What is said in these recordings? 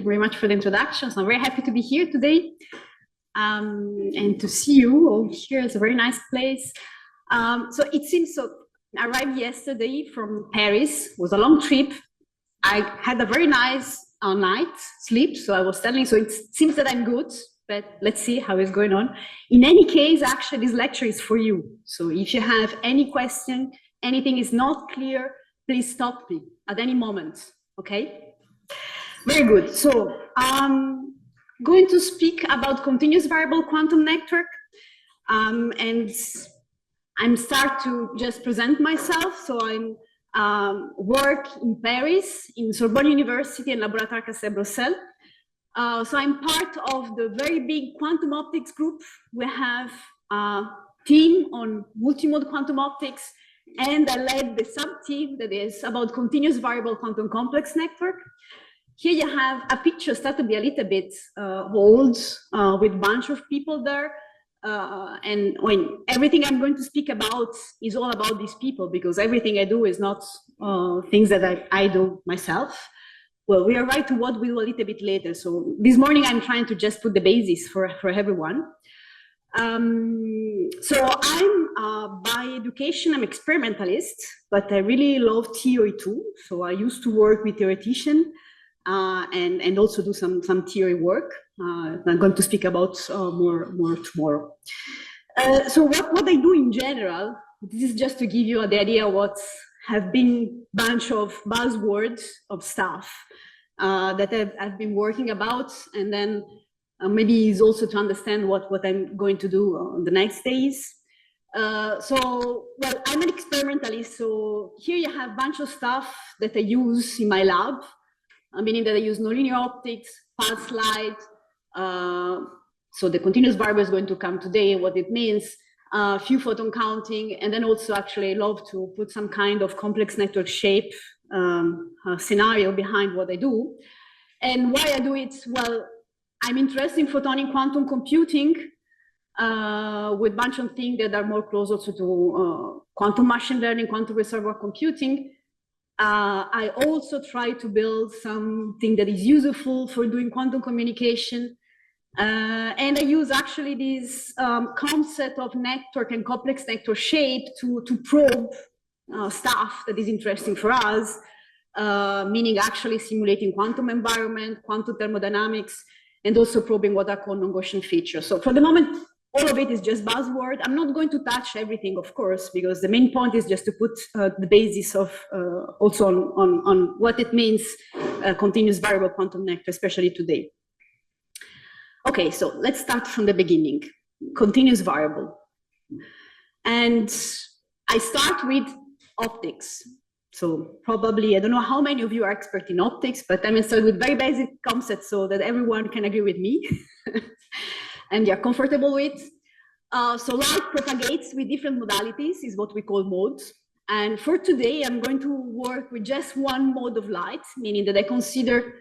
you very much for the introduction. So I'm very happy to be here today and to see you all here. It's a very nice place. So it seems so. I arrived yesterday from Paris. It was a long trip. I had a very nice night sleep. So I was telling. So it seems that I'm good. But let's see how it's going on. In any case, actually, this lecture is for you. So if you have any question, anything is not clear, please stop me at any moment. Okay? Very good. So I'm going to speak about continuous variable quantum network. And I'm start to just present myself. So I'm work in Paris, in Sorbonne University and Laboratoire Cassel Bruxelles. So I'm part of the very big quantum optics group. We have a team on multimode quantum optics, and I led the sub-team that is about continuous variable quantum complex network. Here you have a picture, start to be a little bit old, with a bunch of people there. And when everything I'm going to speak about is all about these people, because everything I do is not things that I do myself. Well, we are right to what we do a little bit later. So this morning, I'm trying to just put the basis for everyone. So I'm by education, I'm experimentalist, but I really love theory too. So I used to work with theoreticians and also do some theory work. I'm going to speak about more tomorrow. So what I do in general, this is just to give you the idea what have been a bunch of buzzwords of stuff that I've been working about, and then maybe is also to understand what I'm going to do on the next days. So, well, I'm an experimentalist, so here you have a bunch of stuff that I use in my lab, meaning that I use nonlinear optics, pulse light, so the continuous variable is going to come today, what it means, few photon counting, and then also actually I love to put some kind of complex network shape scenario behind what I do. And why I do it? Well, I'm interested in photonic quantum computing with a bunch of things that are more closer to quantum machine learning, quantum reservoir computing. I also try to build something that is useful for doing quantum communication. And I use actually this concept of network and complex network shape to probe stuff that is interesting for us, meaning actually simulating quantum environment, quantum thermodynamics, and also probing what are called non-Gaussian features. So for the moment, all of it is just buzzword. I'm not going to touch everything, of course, because the main point is just to put the basis of also on what it means, continuous variable quantum network, especially today. Okay, so let's start from the beginning. Continuous variable. And I start with optics. So probably, I don't know how many of you are expert in optics, but I'm going to start with very basic concepts so that everyone can agree with me and you're comfortable with. So light propagates with different modalities, is what we call modes. And for today, I'm going to work with just one mode of light, meaning that I consider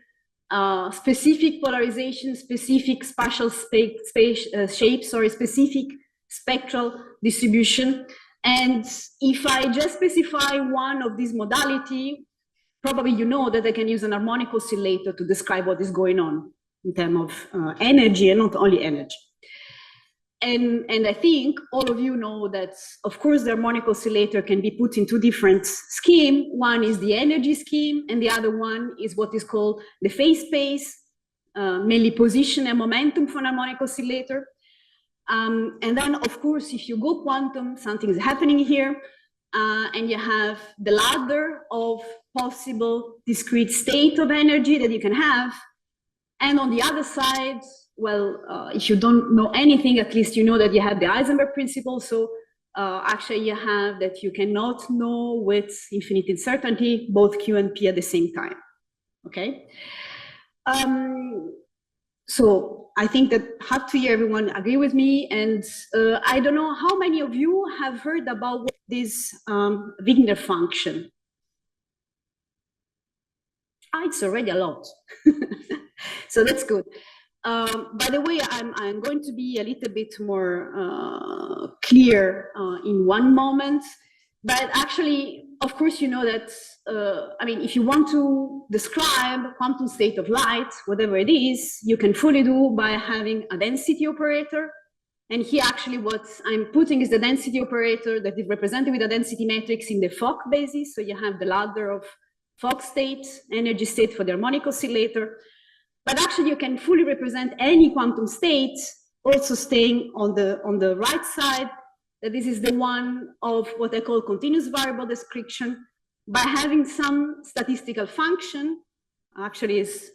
specific polarization, specific spatial shapes, or a specific spectral distribution. And if I just specify one of these modality, probably you know that I can use an harmonic oscillator to describe what is going on in terms of energy, and not only energy. And I think all of you know that, of course, the harmonic oscillator can be put in two different schemes. One is the energy scheme, and the other one is what is called the phase space, mainly position and momentum for an harmonic oscillator. And then, of course, if you go quantum, something is happening here, and you have the ladder of possible discrete state of energy that you can have. And on the other side, well, if you don't know anything, at least you know that you have the Heisenberg principle. So actually you have that you cannot know with infinite certainty both Q and P at the same time, okay? So I think that have to hear everyone agree with me. And I don't know how many of you have heard about what this Wigner function. It's already a lot. So that's good. By the way, I'm going to be a little bit more clear in one moment. But actually, of course, you know that, I mean, if you want to describe quantum state of light, whatever it is, you can fully do by having a density operator. And here, actually, what I'm putting is the density operator that is represented with a density matrix in the Fock basis. So you have the ladder of Fock state, energy state for the harmonic oscillator. But actually, you can fully represent any quantum state, also staying on the right side. That this is the one of what I call continuous variable description, by having some statistical function. Actually, it's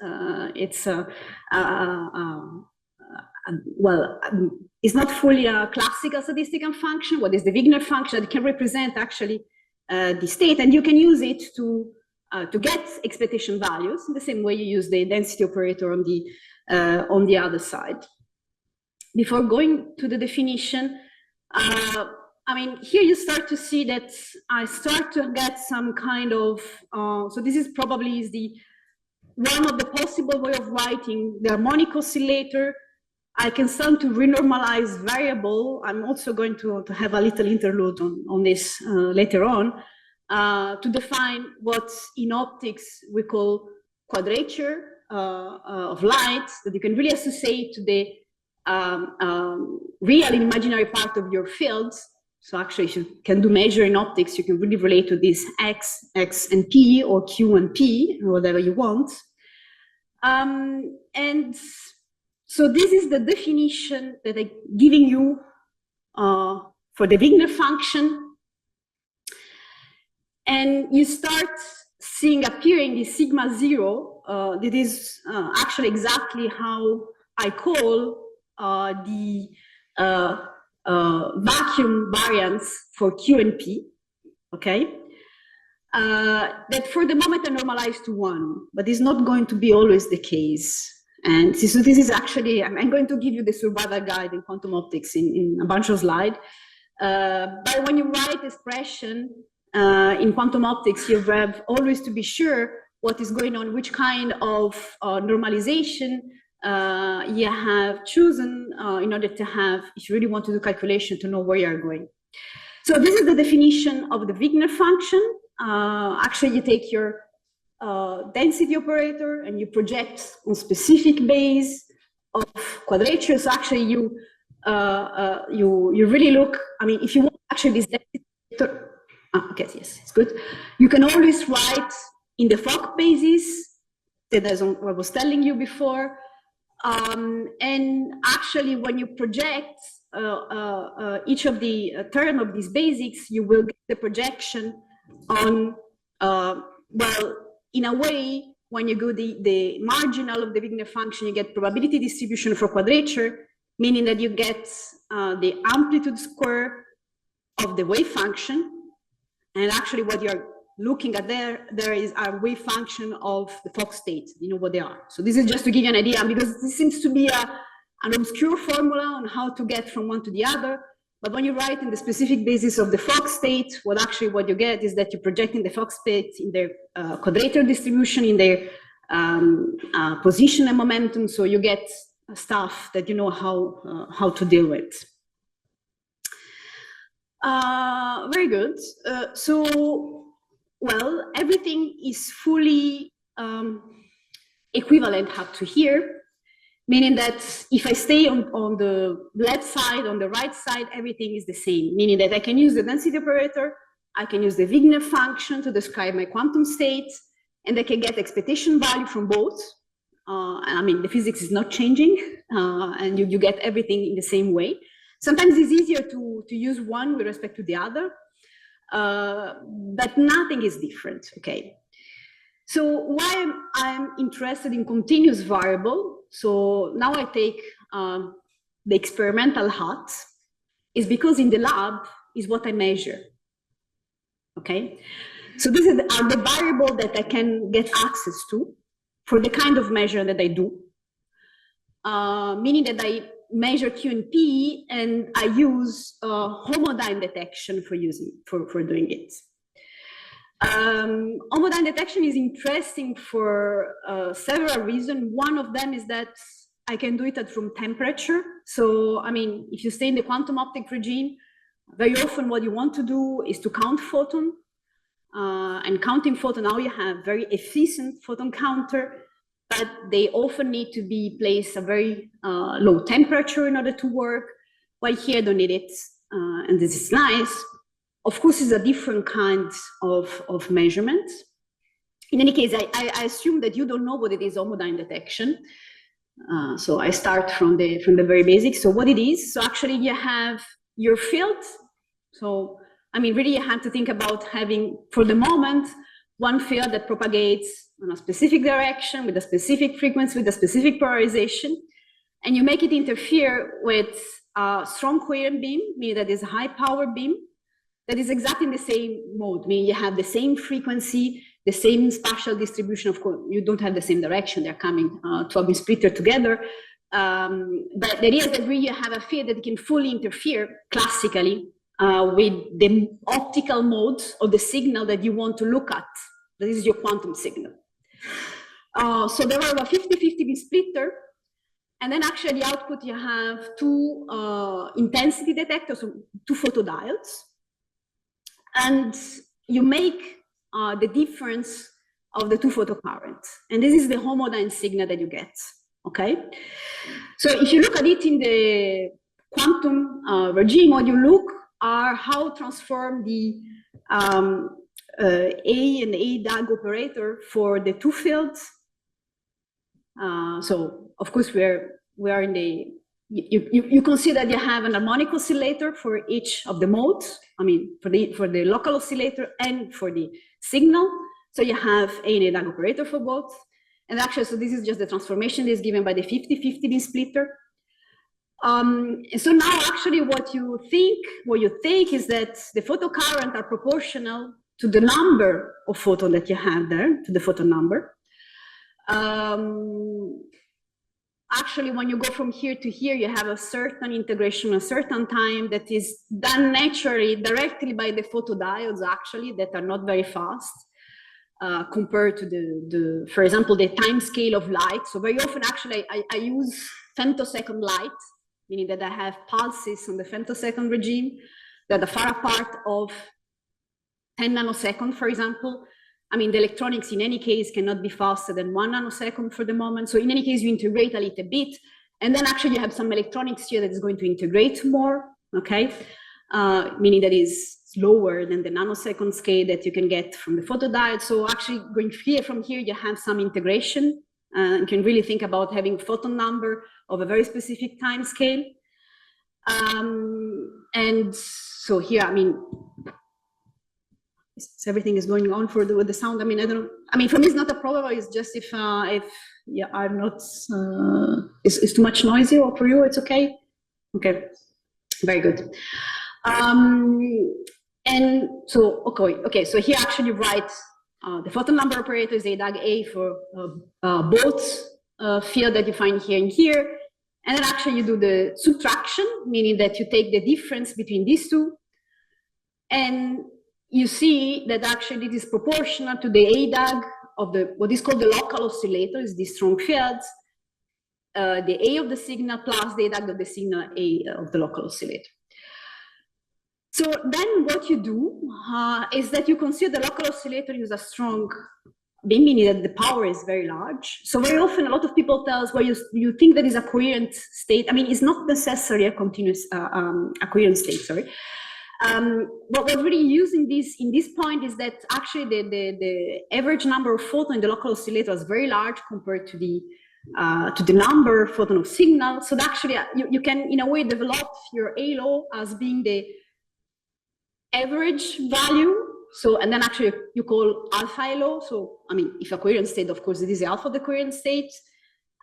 not fully a classical statistical function. What is the Wigner function that can represent actually the state, and you can use it to get expectation values in the same way you use the density operator on the other side. Before going to the definition, I mean, here you start to see that I start to get some kind of, so this is probably one of the possible way of writing the harmonic oscillator. I can start to renormalize variable. I'm also going to have a little interlude on this later on, to define what in optics we call quadrature of light, that you can really associate to the real and imaginary part of your fields. So actually, if you can do measure in optics, you can really relate to this X and P, or Q and P, whatever you want. And so this is the definition that I'm giving you for the Wigner function. And you start seeing appearing the sigma 0. That is actually exactly how I call the vacuum variance for Q and P, okay? That for the moment are normalized to 1, but it's not going to be always the case. And so this is actually, I'm going to give you the survival guide in quantum optics in a bunch of slides. But when you write expression in quantum optics, you have always to be sure what is going on, which kind of normalization you have chosen in order to have, if you really want to do calculation, to know where you are going. So this is the definition of the Wigner function. Actually, you take your density operator and you project on specific base of quadrature. So actually, you really look. I mean, if you want actually this density, okay, yes, it's good. You can always write in the Fock basis that as I was telling you before. And actually, when you project each of the term of these basics, you will get the projection on, well, in a way, when you go the marginal of the Wigner function, you get probability distribution for quadrature, meaning that you get the amplitude square of the wave function. And actually, what you're looking at there is a wave function of the Fock state. You know what they are. So this is just to give you an idea, because this seems to be an obscure formula on how to get from one to the other. But when you write in the specific basis of the Fock state, what you get is that you're projecting the Fock state in their quadrature distribution, in their position and momentum. So you get stuff that you know how to deal with. Very good. Well, everything is fully equivalent up to here, meaning that if I stay on the left side, on the right side, everything is the same, meaning that I can use the density operator, I can use the Wigner function to describe my quantum state, and I can get expectation value from both. I mean, the physics is not changing, and you get everything in the same way. Sometimes it's easier to use one with respect to the other, but nothing is different, okay? So why I'm interested in continuous variable, so now I take the experimental hat, is because in the lab is what I measure, okay? So this is the variable that I can get access to for the kind of measure that I do, meaning that I measure Q and P, and I use homodyne detection for doing it. Homodyne detection is interesting for several reasons. One of them is that I can do it at room temperature. So, I mean, if you stay in the quantum optic regime, Very often what you want to do is to count photon, and counting photon, now you have very efficient photon counter, but they often need to be placed at very low temperature in order to work, while here don't need it, and this is nice. Of course, it's a different kind of measurement. In any case, I assume that you don't know what it is homodyne detection. So I start from the very basics. So what it is, so actually you have your field. So, I mean, really you have to think about having, for the moment, one field that propagates in a specific direction with a specific frequency, with a specific polarization, and you make it interfere with a strong coherent beam, meaning that is a high power beam, that is exactly in the same mode, meaning you have the same frequency, the same spatial distribution. Of course, you don't have the same direction, they're coming to a beam splitter together. But the idea is that really you have a field that can fully interfere classically with the optical mode of the signal that you want to look at. That is your quantum signal. So there are a 50-50 beam splitter. And then actually the output, you have two intensity detectors, so two photodiodes. And you make the difference of the two photocurrents. And this is the homodyne signal that you get, okay? So if you look at it in the quantum regime, what you look are how transform the A and A DAG operator for the two fields. So of course we are in the, you consider that you have an harmonic oscillator for each of the modes. I mean, for the local oscillator and for the signal. So you have A and A DAG operator for both. And actually, so this is just the transformation that is given by the 50-50 beam splitter. And so now actually what you think is that the photocurrent are proportional to the number of photon that you have there, to the photon number. Actually, when you go from here to here, you have a certain integration, a certain time that is done naturally, directly by the photodiodes, actually, that are not very fast compared to for example, the time scale of light. So very often, actually, I use femtosecond light, meaning that I have pulses on the femtosecond regime that are far apart of 10 nanoseconds, for example. I mean, the electronics in any case cannot be faster than 1 nanosecond for the moment. So in any case, you integrate a little bit. And then actually you have some electronics here that is going to integrate more, okay? Meaning that is slower than the nanosecond scale that you can get from the photodiode. So actually going here from here, you have some integration. You can really think about having a photon number of a very specific time scale. And so here, I mean, everything is going on with the sound. I mean, I don't. I mean, for me, it's not a problem. It's just if yeah, I'm not. It's too much noisy, or for you, it's okay. Okay, very good. And so okay. So here actually write the photon number operator is A DAG A for both field that you find here and here, and then actually you do the subtraction, meaning that you take the difference between these two, and you see that actually it is proportional to the A DAG of what is called the local oscillator, is these strong fields, the A of the signal plus the A DAG of the signal A of the local oscillator. So then what you do is that you consider the local oscillator is a strong beam, meaning that the power is very large. So very often a lot of people tell us, well, you think that is a coherent state. I mean, it's not necessarily a continuous, a coherent state, sorry. But what really using this in this point is that actually the average number of photon in the local oscillator is very large compared to the number of photon of signal. So that actually you can in a way develop your halo as being the average value. So and then actually you call alpha halo. So I mean, if a coherent state, of course, it is the alpha of the coherent state.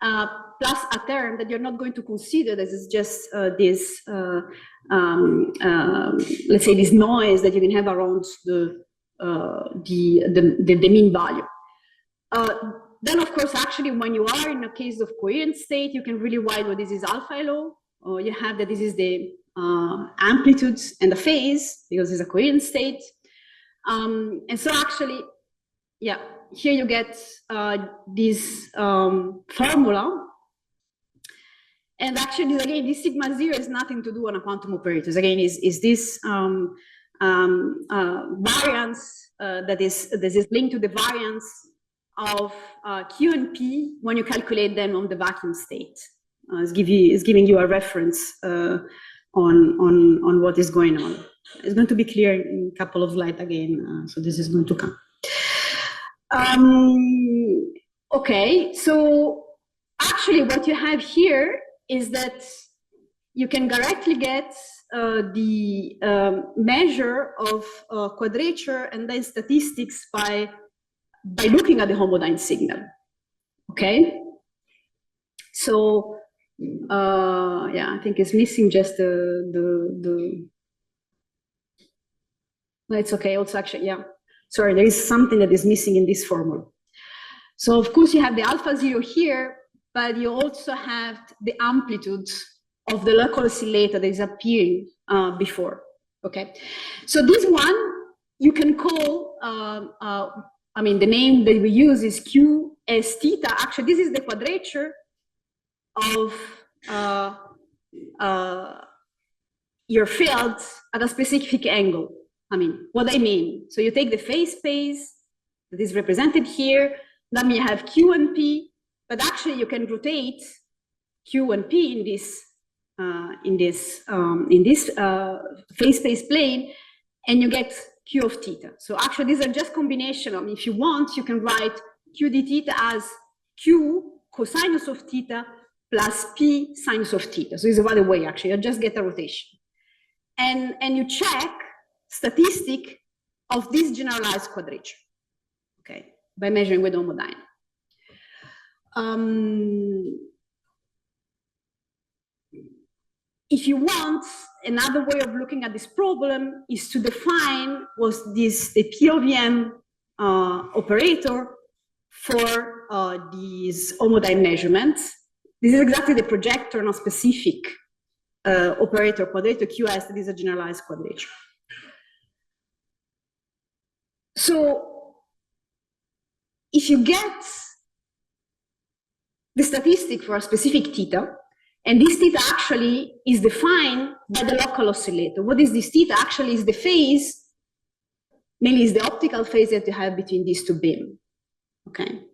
Plus a term that you're not going to consider. This is just this, let's say, this noise that you can have around the mean value. Then, of course, actually, when you are in a case of coherent state, you can really write what this is alpha low. Or you have that this is the amplitude and the phase because it's a coherent state. And so actually, yeah. Here you get this formula, And actually, again, this sigma 0 is nothing to do on a quantum operators. Again, is this variance that is linked to the variance of Q and P when you calculate them on the vacuum state. It's giving you a reference on what is going on. It's going to be clear in a couple of slides again, so this is going to come. Okay, so actually what you have here is that you can directly get the measure of quadrature and then statistics by looking at the homodyne signal. Okay, so yeah, I think it's missing just the no, it's okay. Also, actually, yeah. Sorry, there is something that is missing in this formula. So of course you have the alpha 0 here, but you also have the amplitude of the local oscillator that is appearing before. Okay, so this one you can call. I mean, the name that we use is QS theta. Actually, this is the quadrature of your field at a specific angle. I mean, what I mean, so you take the phase space that is represented here, then you have Q and P, but actually you can rotate Q and P in this phase space plane, and you get Q of theta. So actually these are just combination of, if you want, you can write Q d theta as Q cosinus of theta plus P sinus of theta. So it's the other way, actually, you just get a rotation. And you check statistic of this generalized quadrature, okay, by measuring with homodyne. If you want, another way of looking at this problem is to define the P of n operator for these homodyne measurements. This is exactly the projector on a specific operator, quadrator QS, that is a generalized quadrature. So if you get the statistic for a specific theta, and this theta actually is defined by the local oscillator. What is this theta? Actually is the phase, mainly is the optical phase that you have between these two beams, okay?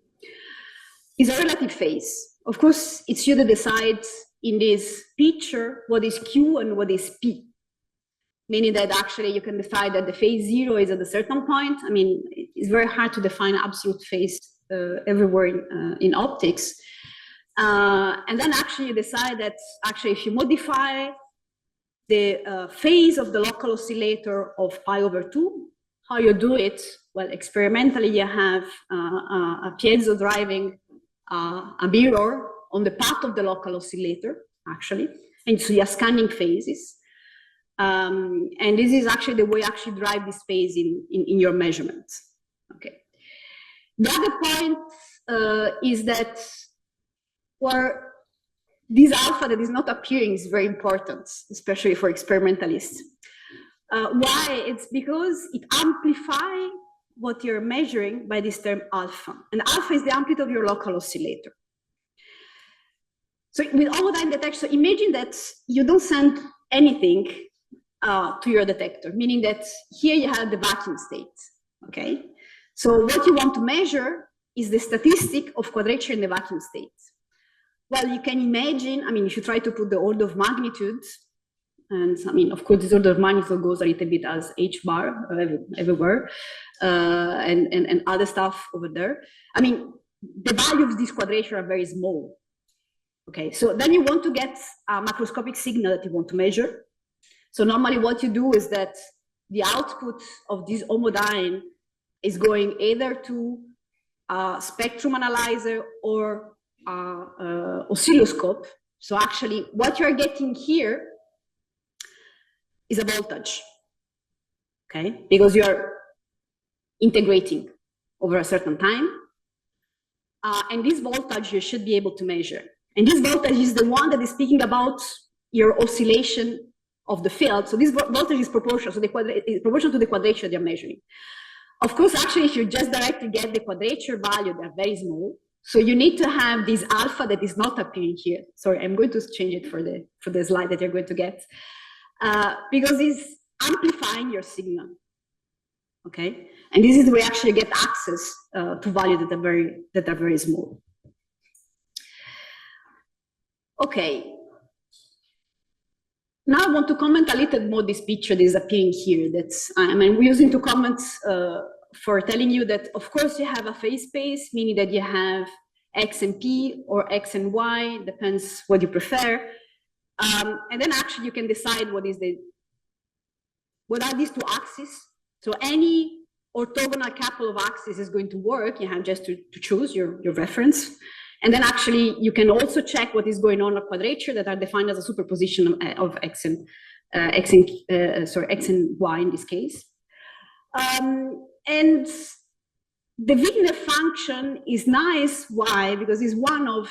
It's a relative phase. Of course, it's you that decides in this picture what is Q and what is P. Meaning that actually you can decide that the phase 0 is at a certain point. I mean, it's very hard to define absolute phase everywhere in optics. And then actually you decide that actually if you modify the phase of the local oscillator of pi over 2, how you do it? Well, experimentally you have a piezo driving a mirror on the path of the local oscillator, actually, and so you're scanning phases. And this is actually the way you actually drive this phase in your measurements. Okay. The other point is that where this alpha that is not appearing is very important, especially for experimentalists. Why? It's because it amplifies what you're measuring by this term alpha. And alpha is the amplitude of your local oscillator. So with homodyne detection, so imagine that you don't send anything to your detector, meaning that here you have the vacuum state, okay? So what you want to measure is the statistic of quadrature in the vacuum state. Well, you can imagine, I mean, if you try to put the order of magnitude, and I mean, of course, this order of magnitude goes a little bit as h bar everywhere, and other stuff over there. I mean, the values of this quadrature are very small. Okay, so then you want to get a macroscopic signal that you want to measure. So normally what you do is that the output of this homodyne is going either to a spectrum analyzer or oscilloscope. So actually what you're getting here is a voltage, okay? Because you're integrating over a certain time. And this voltage you should be able to measure. And this voltage is the one that is speaking about your oscillation of the field. So this voltage is proportional, so it's proportional to the quadrature they're measuring. Of course, actually, if you just directly get the quadrature value, they're very small. So you need to have this alpha that is not appearing here. Sorry, I'm going to change it for the slide that you're going to get, because it's amplifying your signal. Okay, and this is where actually you get access to values that are very small. Okay. Now I want to comment a little more this picture that is appearing here. That's I'm using to comment for telling you that, of course, you have a phase space, meaning that you have X and P or X and Y, depends what you prefer. And then actually you can decide what are these two axes. So any orthogonal couple of axes is going to work. You have just to choose your reference. And then actually you can also check what is going on in quadrature that are defined as a superposition of X and Y in this case. And the Wigner function is nice. Why? Because it's one of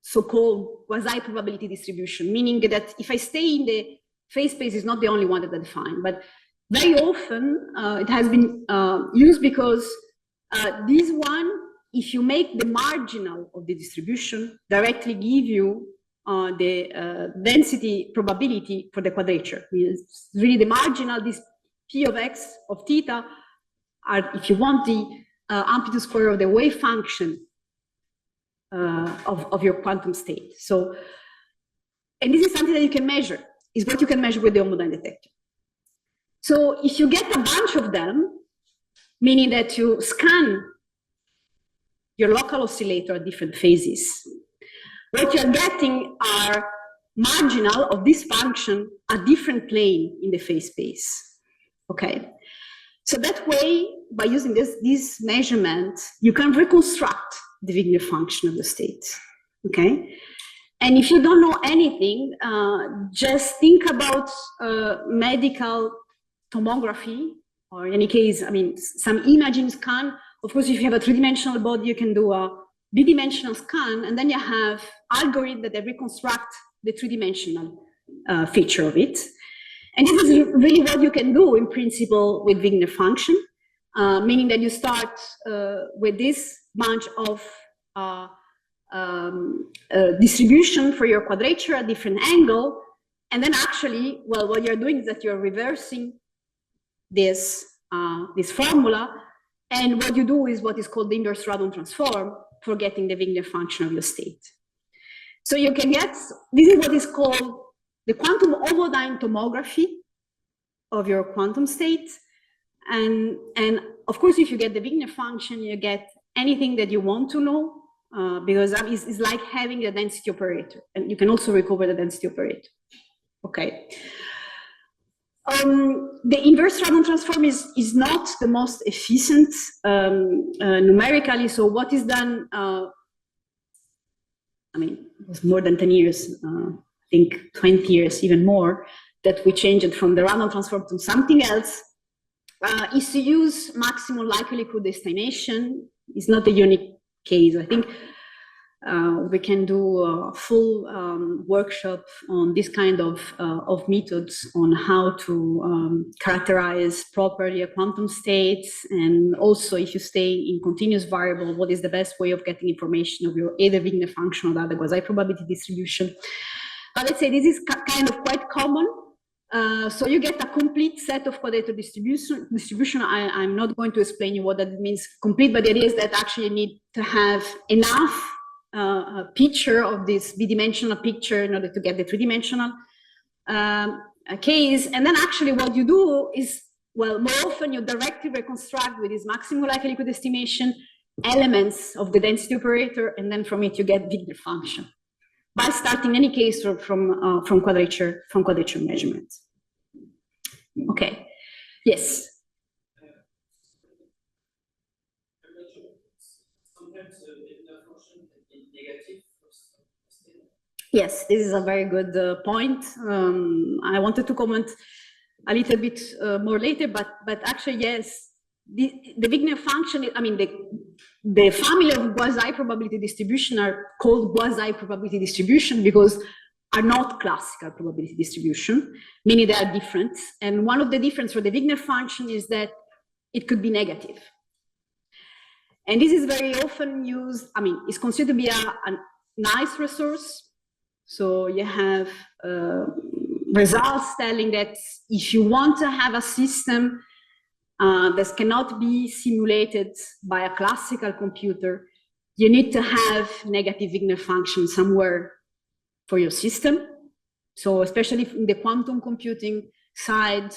so-called quasi-probability distribution, meaning that if I stay in the phase space, is not the only one that I define, but very often it has been used because this one, if you make the marginal of the distribution, directly give you the density probability for the quadrature. It's really the marginal, this P of X of theta, are, if you want, the amplitude square of the wave function of your quantum state. So, and this is something that you can measure, is what you can measure with the homodynamic detector. So if you get a bunch of them, meaning that you scan your local oscillator at different phases, what you're getting are marginal of this function at different plane in the phase space. Okay. So that way, by using this measurement, you can reconstruct the Wigner function of the state. Okay. And if you don't know anything, just think about medical tomography, or in any case, I mean, some imaging scan. Of course, if you have a three-dimensional body, you can do a bidimensional scan, and then you have algorithms that reconstruct the three-dimensional feature of it. And this is really what you can do in principle with Wigner function, meaning that you start with this bunch of distribution for your quadrature at different angle, and then actually, well, what you're doing is that you're reversing this formula, and what you do is what is called the inverse Radon transform for getting the Wigner function of your state. So you can get, this is what is called the quantum homodynamic tomography of your quantum state. And of course, if you get the Wigner function, you get anything that you want to know, because it's like having a density operator, and you can also recover the density operator. Okay. The inverse Radon transform is not the most efficient numerically. So what is done, I mean, it was more than 10 years, I think 20 years, even more, that we changed it from the Radon transform to something else, is to use maximum likelihood estimation. It's not a unique case. I think we can do a full workshop on this kind of methods on how to characterize properly a quantum state, and also if you stay in continuous variable, what is the best way of getting information of your either Wigner function or the other quasi-probability distribution. But let's say this is kind of quite common. So you get a complete set of quadrature distribution. I'm not going to explain you what that means complete, but the idea is that actually you need to have enough a picture of this bidimensional picture in order to get the three-dimensional case. And then actually what you do is, well, more often you directly reconstruct with this maximum likelihood estimation elements of the density operator, and then from it you get Wigner function by starting in any case from quadrature measurements. Okay. Yes. Yes, this is a very good point. I wanted to comment a little bit more later, but actually, yes, the Wigner function, I mean, the family of quasi-probability distribution are called quasi-probability distribution because are not classical probability distribution, meaning they are different. And one of the differences for the Wigner function is that it could be negative. And this is very often used, I mean, it's considered to be a nice resource. So you have results telling that if you want to have a system that cannot be simulated by a classical computer, you need to have negative Wigner function somewhere for your system. So especially in the quantum computing side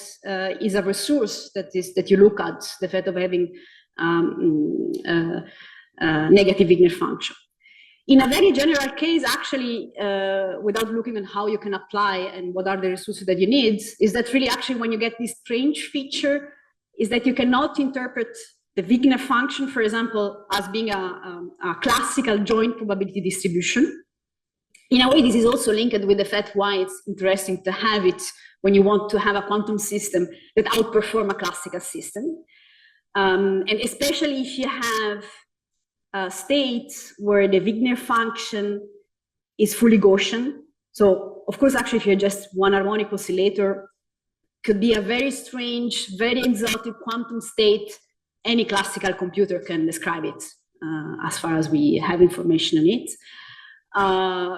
is a resource that you look at, the fact of having negative Wigner function. In a very general case, actually, without looking at how you can apply and what are the resources that you need, is that really actually when you get this strange feature, is that you cannot interpret the Wigner function, for example, as being a classical joint probability distribution. In a way, this is also linked with the fact why it's interesting to have it when you want to have a quantum system that outperform a classical system. And especially if you have states where the Wigner function is fully Gaussian. So of course, actually, if you're just one harmonic oscillator, could be a very strange, very exotic quantum state. Any classical computer can describe it as far as we have information on it.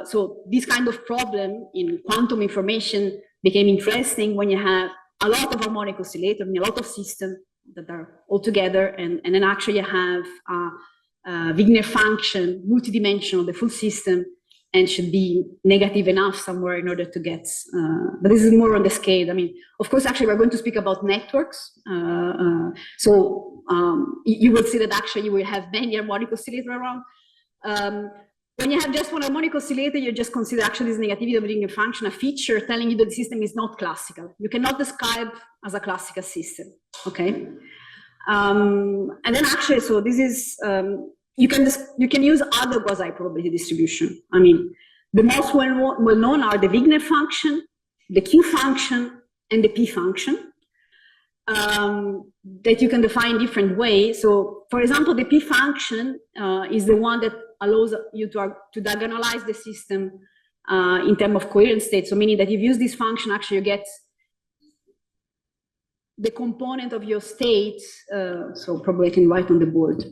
So this kind of problem in quantum information became interesting when you have a lot of harmonic oscillators and a lot of systems that are all together, and then actually you have a Wigner function, multidimensional, the full system, and should be negative enough somewhere in order to get, but this is more on the scale. I mean, of course, actually, we're going to speak about networks. So you will see that actually you will have many harmonic oscillators around. When you have just one harmonic oscillator, you just consider actually this negativity of the Wigner function a feature telling you that the system is not classical. You cannot describe as a classical system, okay? And then actually, so this is, you can use other quasi-probability distribution. I mean, the most well-known are the Wigner function, the Q function, and the P function that you can define in different ways. So, for example, the P function is the one that allows you to diagonalize the system in terms of coherent state. So, meaning that if you use this function, actually you get the component of your state. So, probably I can write on the board.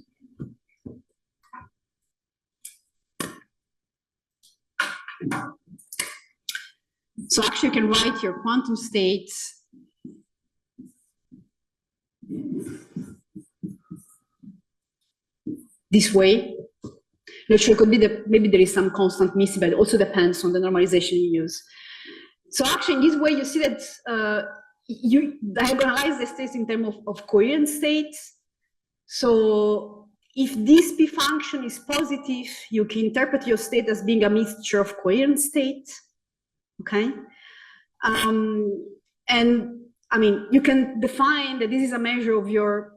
So actually you can write your quantum states this way. Not sure, it could be that maybe there is some constant missing, but it also depends on the normalization you use. So actually in this way you see that you diagonalize the states in terms of coherent states. So if this P function is positive, you can interpret your state as being a mixture of coherent states, okay? And I mean, you can define that this is a measure of your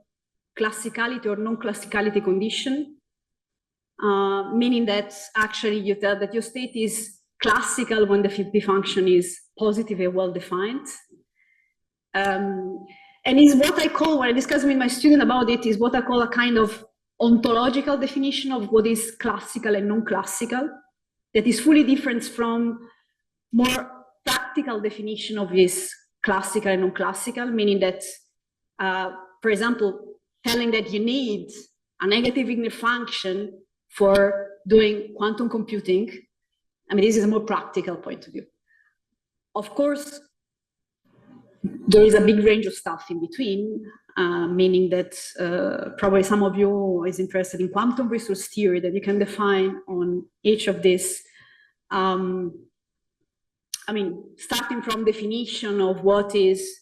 classicality or non-classicality condition, meaning that actually you tell that your state is classical when the P function is positive and well-defined. And is what I call, when I discuss with my student about it, is what I call a kind of ontological definition of what is classical and non-classical, that is fully different from more practical definition of this classical and non-classical, meaning that, for example, telling that you need a negative Wigner function for doing quantum computing. I mean, this is a more practical point of view. Of course, there is a big range of stuff in between, meaning that probably some of you is interested in quantum resource theory that you can define on each of these. I mean, starting from definition of what is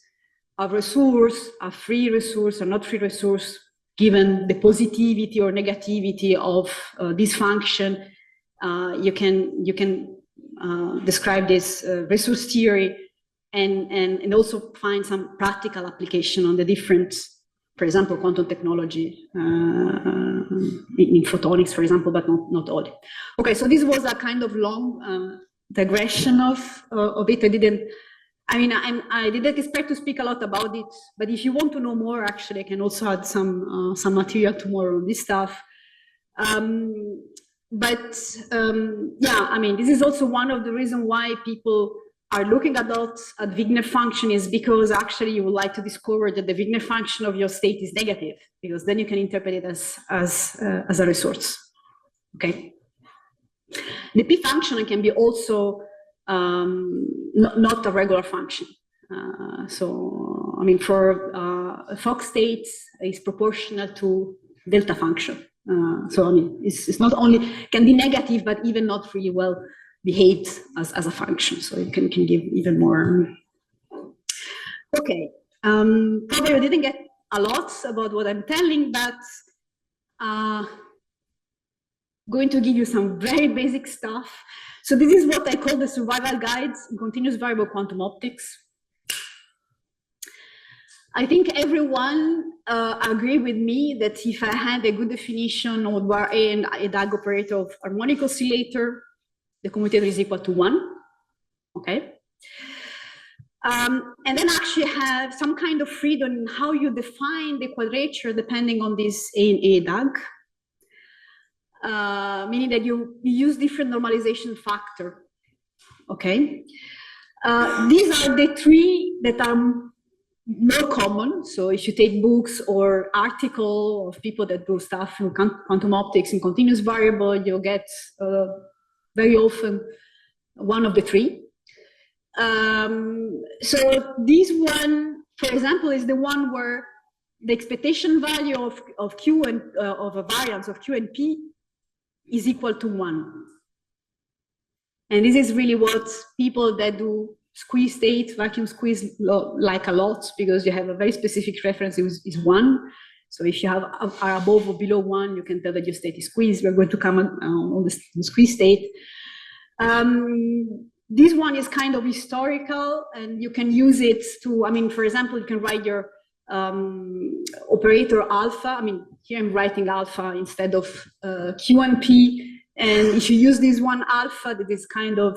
a resource, a free resource or not free resource, given the positivity or negativity of this function, you can describe this resource theory and also find some practical application on the different, for example, quantum technology in photonics, for example, but not all. Okay, so this was a kind of long digression of it. I didn't expect to speak a lot about it, but if you want to know more, actually, I can also add some material tomorrow on this stuff. Yeah, I mean, this is also one of the reasons why people are looking a lot at Wigner function is because actually you would like to discover that the Wigner function of your state is negative, because then you can interpret it as a resource. Okay. The P function can be also not a regular function. So, I mean, for Fock states, is proportional to delta function. So, I mean, it's not only, can be negative, but even not really well behaved as a function. So you can give even more. Okay. Probably I didn't get a lot about what I'm telling, but going to give you some very basic stuff. So this is what I call the survival guides in continuous variable quantum optics. I think everyone agree with me that if I had a good definition of where A and a DAG operator of harmonic oscillator, the commutator is equal to 1, okay? And then actually have some kind of freedom in how you define the quadrature depending on this A and A DAG. Meaning that you use different normalization factor, okay? These are the three that are more common. So if you take books or article of people that do stuff in quantum optics and continuous variable, you'll get very often one of the three. So this one, for example, is the one where the expectation value of Q and of a variance of Q and P is equal to 1. And this is really what people that do squeeze state, vacuum squeeze like a lot, because you have a very specific reference is 1. So if you are above or below 1, you can tell that your state is squeezed. We're going to come on the squeeze state. This one is kind of historical, and you can use it to, I mean, for example, you can write your operator alpha. I mean, here I'm writing alpha instead of Q and P. And if you use this one alpha, that is kind of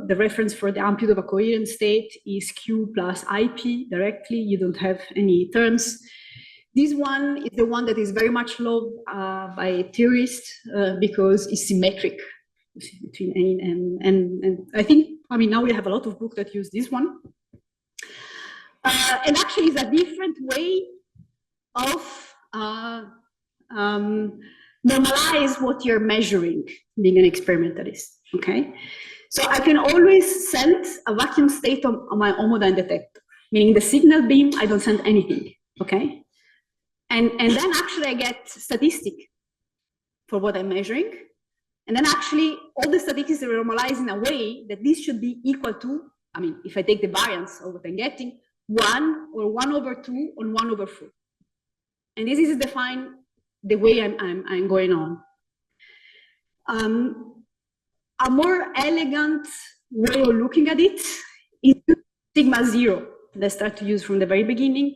the reference for the amplitude of a coherent state is Q plus IP directly. You don't have any terms. This one is the one that is very much loved by theorists because it's symmetric between A and I think, I mean, now we have a lot of books that use this one. And actually it's a different way of normalize what you're measuring being an experimentalist, okay? So I can always send a vacuum state on my homodynamic detector, meaning the signal beam, I don't send anything, okay? And then actually I get statistic for what I'm measuring. And then actually all the statistics are normalized in a way that this should be equal to, I mean, if I take the variance of what I'm getting, 1 or 1/2 on 1/4. And this is defined the way I'm going on. A more elegant way of looking at it is sigma 0 that I start to use from the very beginning,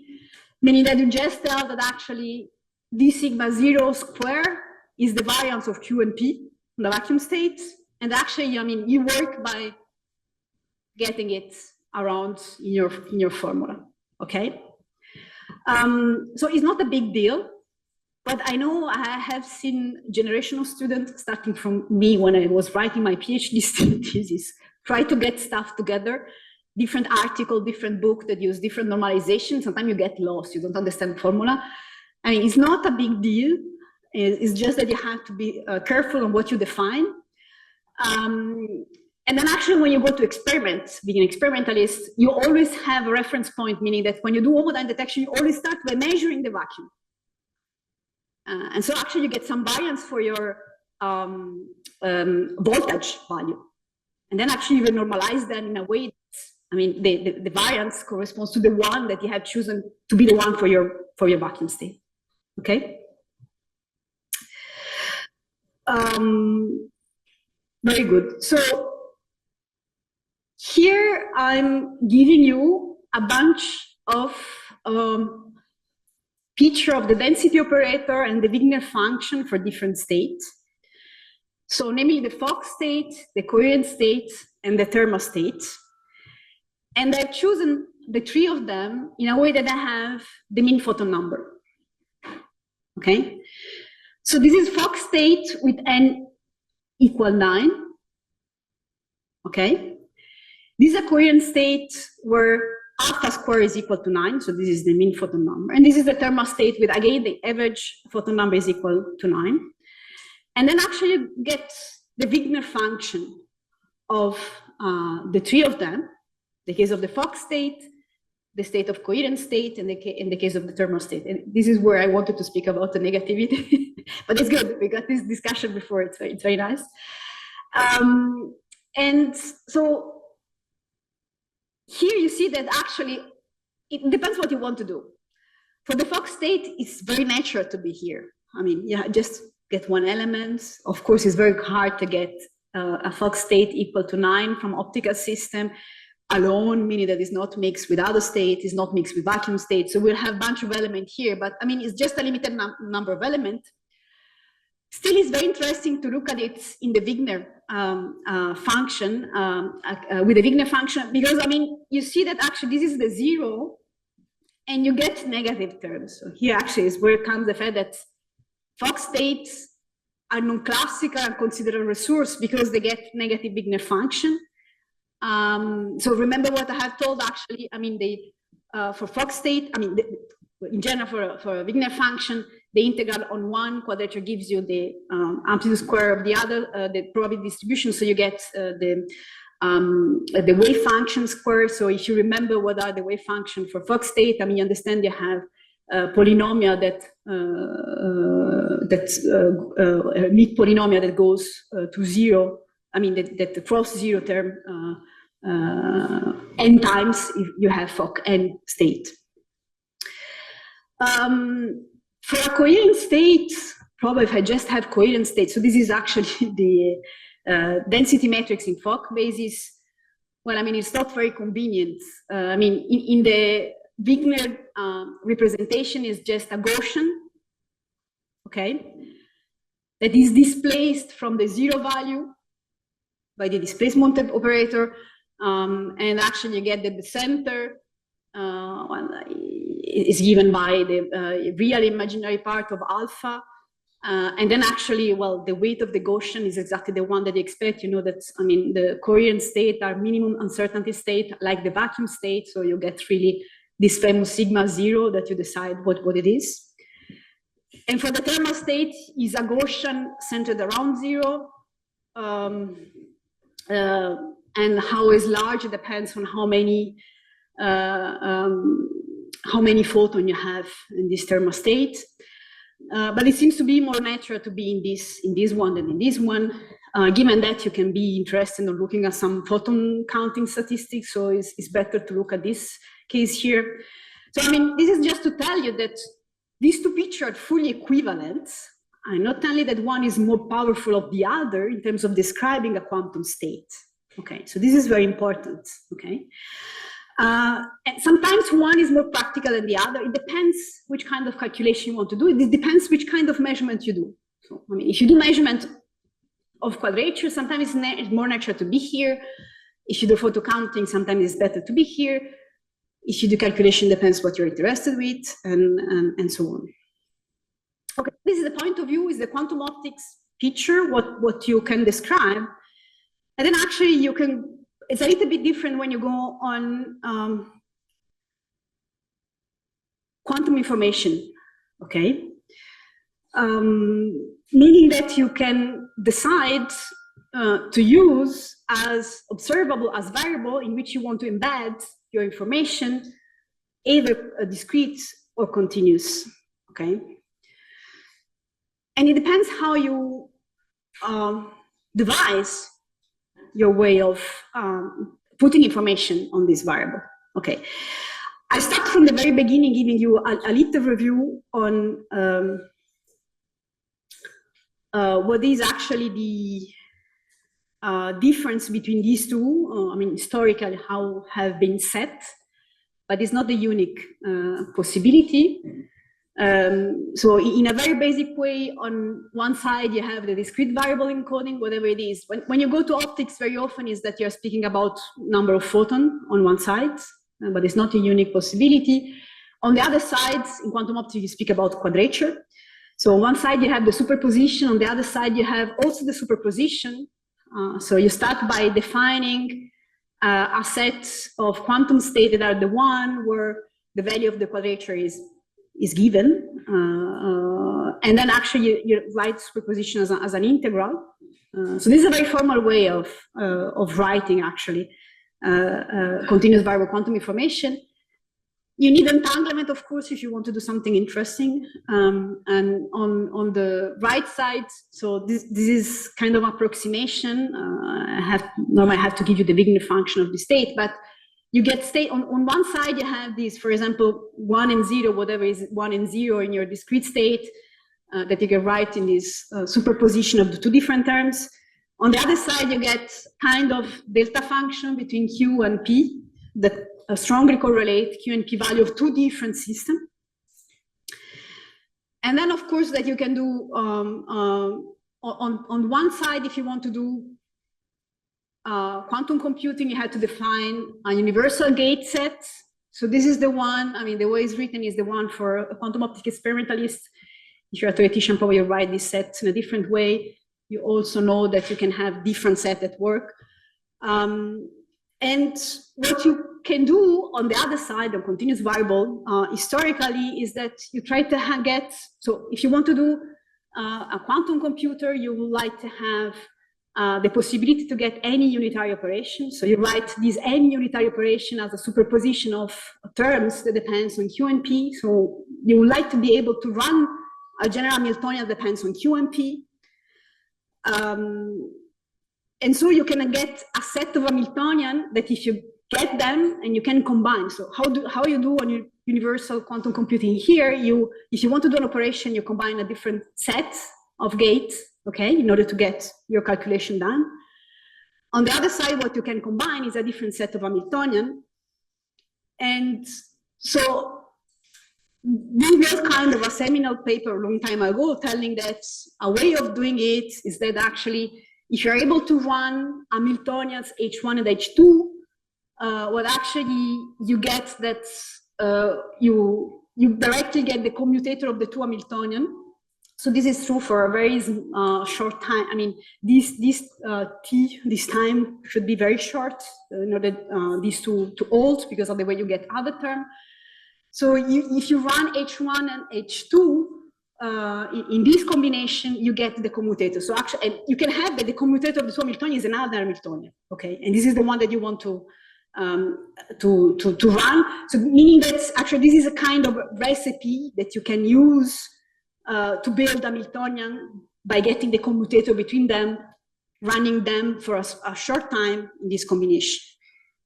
meaning that you just tell that actually this sigma 0 square is the variance of Q and P in the vacuum state. And actually, I mean, you work by getting it around in your formula, okay? So it's not a big deal, but I know I have seen generational students starting from me when I was writing my PhD thesis, try to get stuff together, different article, different book that use different normalization. Sometimes you get lost, you don't understand the formula. I mean, it's not a big deal. It's just that you have to be careful on what you define. And then actually when you go to experiment, being an experimentalist, you always have a reference point, meaning that when you do homodynamic detection, you always start by measuring the vacuum. And so actually you get some variance for your voltage value. And then actually you will normalize them in a way that, I mean, the variance corresponds to the one that you have chosen to be the one for your vacuum state, okay? Very good. So here I'm giving you a bunch of picture of the density operator and the Wigner function for different states. So namely the Fock state, the coherent state, and the thermal state. And I've chosen the three of them in a way that I have the mean photon number, okay? So this is Fock state with n equal 9, okay? This is a coherent state where alpha square is equal to 9, so this is the mean photon number. And this is the thermal state with, again, the average photon number is equal to 9. And then actually you get the Wigner function of the three of them, the case of the Fock state, the state of coherent state, and in the case of the thermal state. And this is where I wanted to speak about the negativity, but it's good. We got this discussion before. It's very nice. And so here you see that actually it depends what you want to do. For the Fock state, it's very natural to be here. I mean, yeah, just get one element. Of course, it's very hard to get a Fock state equal to 9 from optical system alone, meaning that it's not mixed with other states, it's not mixed with vacuum states. So we'll have a bunch of elements here, but I mean, it's just a limited number of elements. Still, it's very interesting to look at it in the Wigner function, with the Wigner function, because I mean, you see that actually this is the 0, and you get negative terms. So here actually is where comes the fact that Fock states are non-classical and considered a resource because they get negative Wigner function. So remember what I have told actually, I mean, for Fock state, I mean, in general for a Wigner function, the integral on one quadrature gives you the amplitude square of the other, the probability distribution, so you get the wave function square. So if you remember what are the wave function for Fock state, I mean, you understand you have a polynomial that a mid polynomial that goes to 0. I mean, that the cross 0 term n times if you have Fock n state. For a coherent state, probably if I just have coherent state, so this is actually the density matrix in Fock basis. Well, I mean, it's not very convenient. I mean, in the Wigner representation is just a Gaussian, okay, that is displaced from the 0 value by the displacement operator, and actually you get that the center is given by the real imaginary part of alpha, and then actually, well, the weight of the Gaussian is exactly the one that you expect. You know that, I mean, the coherent state are minimum uncertainty state, like the vacuum state, so you get really this famous sigma 0 that you decide what it is. And for the thermal state is a Gaussian centered around 0. And how is large, it depends on how many photons you have in this thermal state. But it seems to be more natural to be in this one than in this one, given that you can be interested in looking at some photon counting statistics, so it's better to look at this case here. So I mean, this is just to tell you that these two pictures are fully equivalent, and not only that one is more powerful of the other in terms of describing a quantum state. Okay, so this is very important, okay? And sometimes one is more practical than the other. It depends which kind of calculation you want to do. It depends which kind of measurement you do. So, I mean, if you do measurement of quadrature, sometimes it's more natural to be here. If you do photo counting, sometimes it's better to be here. If you do calculation, depends what you're interested with, and so on. Okay, this is the point of view, is the quantum optics picture, what you can describe. And then actually you can, it's a little bit different when you go on quantum information, okay? Meaning that you can decide to use as observable, as variable in which you want to embed your information, either a discrete or continuous, okay? And it depends how you devise your way of putting information on this variable. Okay, I start from the very beginning, giving you a little review on what is actually the difference between these two. I mean, historically, how have been set, but it's not the unique possibility. So in a very basic way, on one side, you have the discrete variable encoding, whatever it is. When you go to optics, very often is that you're speaking about number of photons on one side, but it's not a unique possibility. On the other side, in quantum optics, you speak about quadrature. So on one side, you have the superposition. On the other side, you have also the superposition. So you start by defining a set of quantum states that are the one where the value of the quadrature is given, and then actually you write superposition as an integral. So this is a very formal way of writing actually continuous variable quantum information. You need entanglement, of course, if you want to do something interesting. And on the right side, so this is kind of approximation. Normally I have to give you the Wigner function of the state, but you get state on one side. You have these, for example, 1 and 0, whatever is 1 and 0 in your discrete state that you can write in this superposition of the two different terms. On the other side, you get kind of delta function between Q and P that strongly correlate Q and P value of two different systems. And then, of course, that you can do on one side, if you want to do quantum computing, you have to define a universal gate set. So this is the one, I mean, the way it's written is the one for a quantum optic experimentalist. If you're a theoretician, probably you write this set in a different way. You also know that you can have different sets at work. And what you can do on the other side of continuous variable historically is that you try to get, so if you want to do a quantum computer, you would like to have the possibility to get any unitary operation. So you write this any unitary operation as a superposition of terms that depends on Q and P. So you would like to be able to run a general Hamiltonian that depends on Q and P. And so you can get a set of Hamiltonian that if you get them and you can combine. So how you do on universal quantum computing here, if you want to do an operation, you combine a different set of gates, okay, in order to get your calculation done. On the other side, what you can combine is a different set of Hamiltonian. And so this was kind of a seminal paper a long time ago telling that a way of doing it is that actually if you're able to run Hamiltonians H1 and H2, what actually you get that you directly get the commutator of the two Hamiltonian. So this is true for a very short time. I mean, this time should be very short in order these two to hold, because of the way you get other term. So if you run H1 and H2, in this combination, you get the commutator. So actually, and you can have that the commutator of the two Hamiltonian is another Hamiltonian, okay? And this is the one that you want to run. So meaning that actually this is a kind of recipe that you can use to build Hamiltonian by getting the commutator between them, running them for a short time in this combination.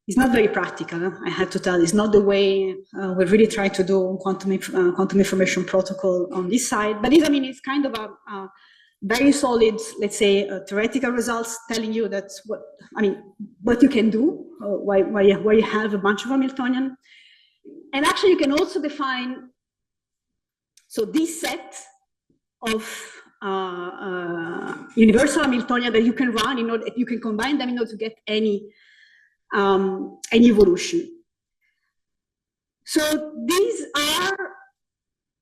It's not very practical, I have to tell. It's not the way we really try to do quantum information protocol on this side. But I mean, it's kind of a very solid, let's say, theoretical results telling you that's what you can do, why you have a bunch of Hamiltonian. And actually, you can also define, so this set of universal Hamiltonian that you can run in order, you can combine them in order to get any evolution. So these are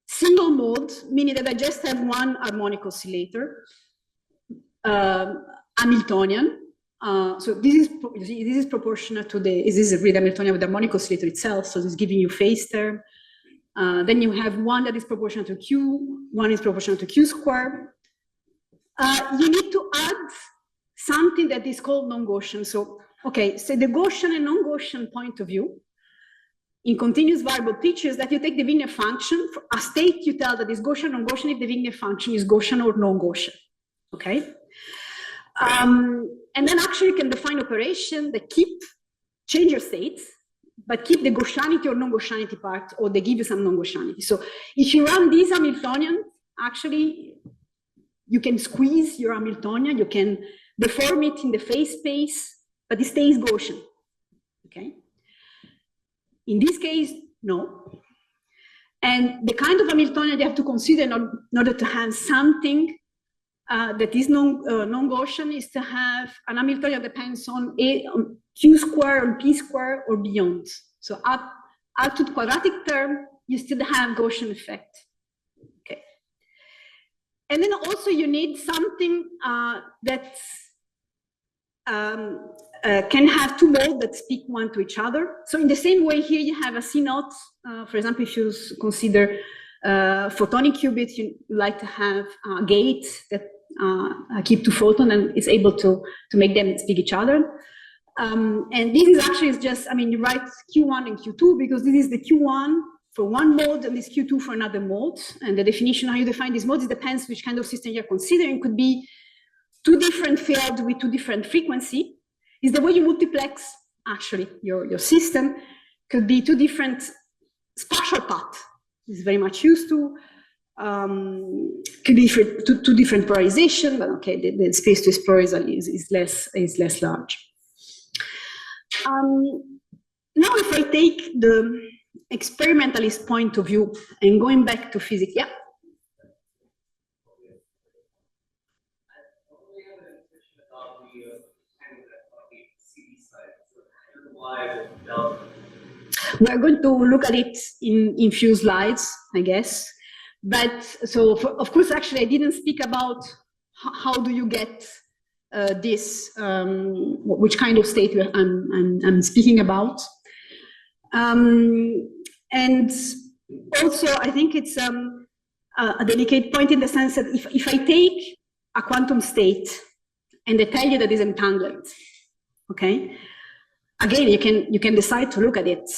single mode, meaning that I just have one harmonic oscillator, Hamiltonian. So this is proportional to this is a real Hamiltonian with the harmonic oscillator itself. So this is giving you phase term. Then you have one that is proportional to Q, one is proportional to Q squared. You need to add something that is called non-Gaussian. So, okay, so the Gaussian and non-Gaussian point of view in continuous variable pictures that you take the Wigner function, for a state you tell that is Gaussian or non-Gaussian if the Wigner function is Gaussian or non-Gaussian, okay? And then actually you can define operation that change your states, but keep the Gaussianity or non-Gaussianity part, or they give you some non-Gaussianity. So if you run this Hamiltonian, actually you can squeeze your Hamiltonian, you can deform it in the phase space, but it stays Gaussian, okay? In this case, no. And the kind of Hamiltonian you have to consider in order to have something that is non-Gaussian is to have an Hamiltonian that depends on Q squared, on P squared, or beyond. So up to the quadratic term, you still have Gaussian effect. Okay. And then also you need something that's can have two modes that speak one to each other. So in the same way here you have a C0, for example, if you consider photonic qubits, you like to have a gate that keep two photons and is able to make them speak each other. And this is actually just, I mean, you write Q1 and Q2 because this is the Q1 for one mode and this Q2 for another mode. And the definition, how you define these modes, it depends which kind of system you're considering. It could be two different fields with two different frequency. Is the way you multiplex actually your system. Could be two different spatial paths. It's very much used to. Could be for two different polarization, but okay, the space to explore is less large. Now, if I take the experimentalist point of view and going back to physics, yeah. We're going to look at it in few slides, I guess. But so, of course, actually, I didn't speak about how do you get this, which kind of state I'm speaking about. And also, I think it's a delicate point in the sense that if I take a quantum state and I tell you that it's entangled, okay? Again, you can decide to look at it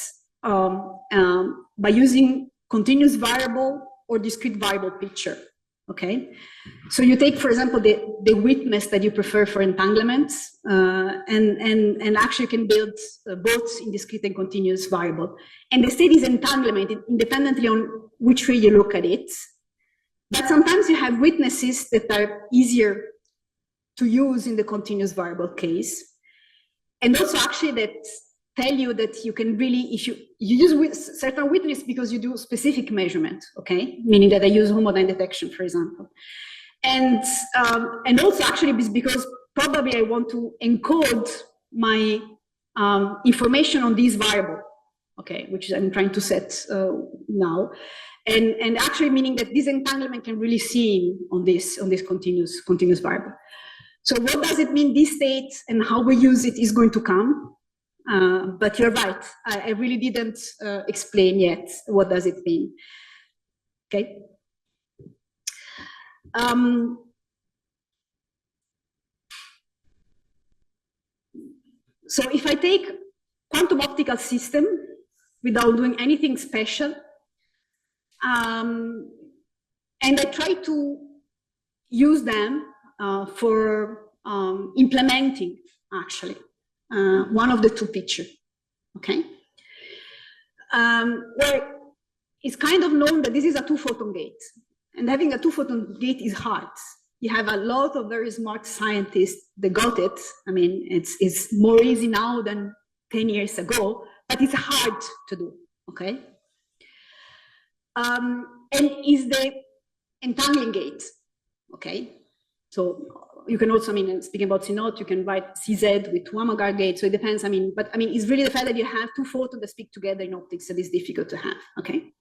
by using continuous variable or discrete variable picture, okay? So you take, for example, the witness that you prefer for entanglement, and actually you can build both in discrete and continuous variable. And the state is entanglement independently on which way you look at it. But sometimes you have witnesses that are easier to use in the continuous variable case. And also actually that tell you that you can really, if you use certain witness because you do specific measurement, okay? Meaning that I use homodyne detection, for example. And also actually because probably I want to encode my information on this variable, okay, which I'm trying to set now. And actually meaning that this entanglement can really see on this continuous variable. So what does it mean, this state, and how we use it is going to come. But you're right, I really didn't explain yet what does it mean, okay? So if I take quantum optical system without doing anything special, and I try to use them for implementing, actually, one of the two pictures, okay? Where it's kind of known that this is a two-photon gate, and having a two-photon gate is hard. You have a lot of very smart scientists that got it. I mean, it's more easy now than 10 years ago, but it's hard to do, okay? And is the entangling gate, okay? So you can also, I mean, speaking about C0, you can write CZ with 2 Amagar gate, so it depends, I mean, but I mean, it's really the fact that you have two photons that speak together in optics that is difficult to have, okay?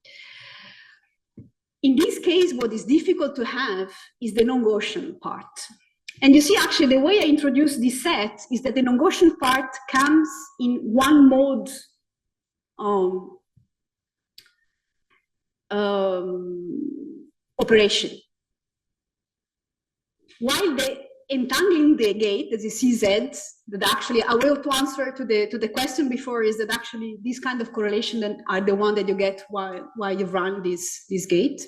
In this case, what is difficult to have is the non-Gaussian part. And you see, actually, the way I introduce this set is that the non-Gaussian part comes in one mode operation. While the entangling the gate, as you see Z, that actually a way to answer to the question before is that actually these kind of correlation that are the one that you get while you run this gate,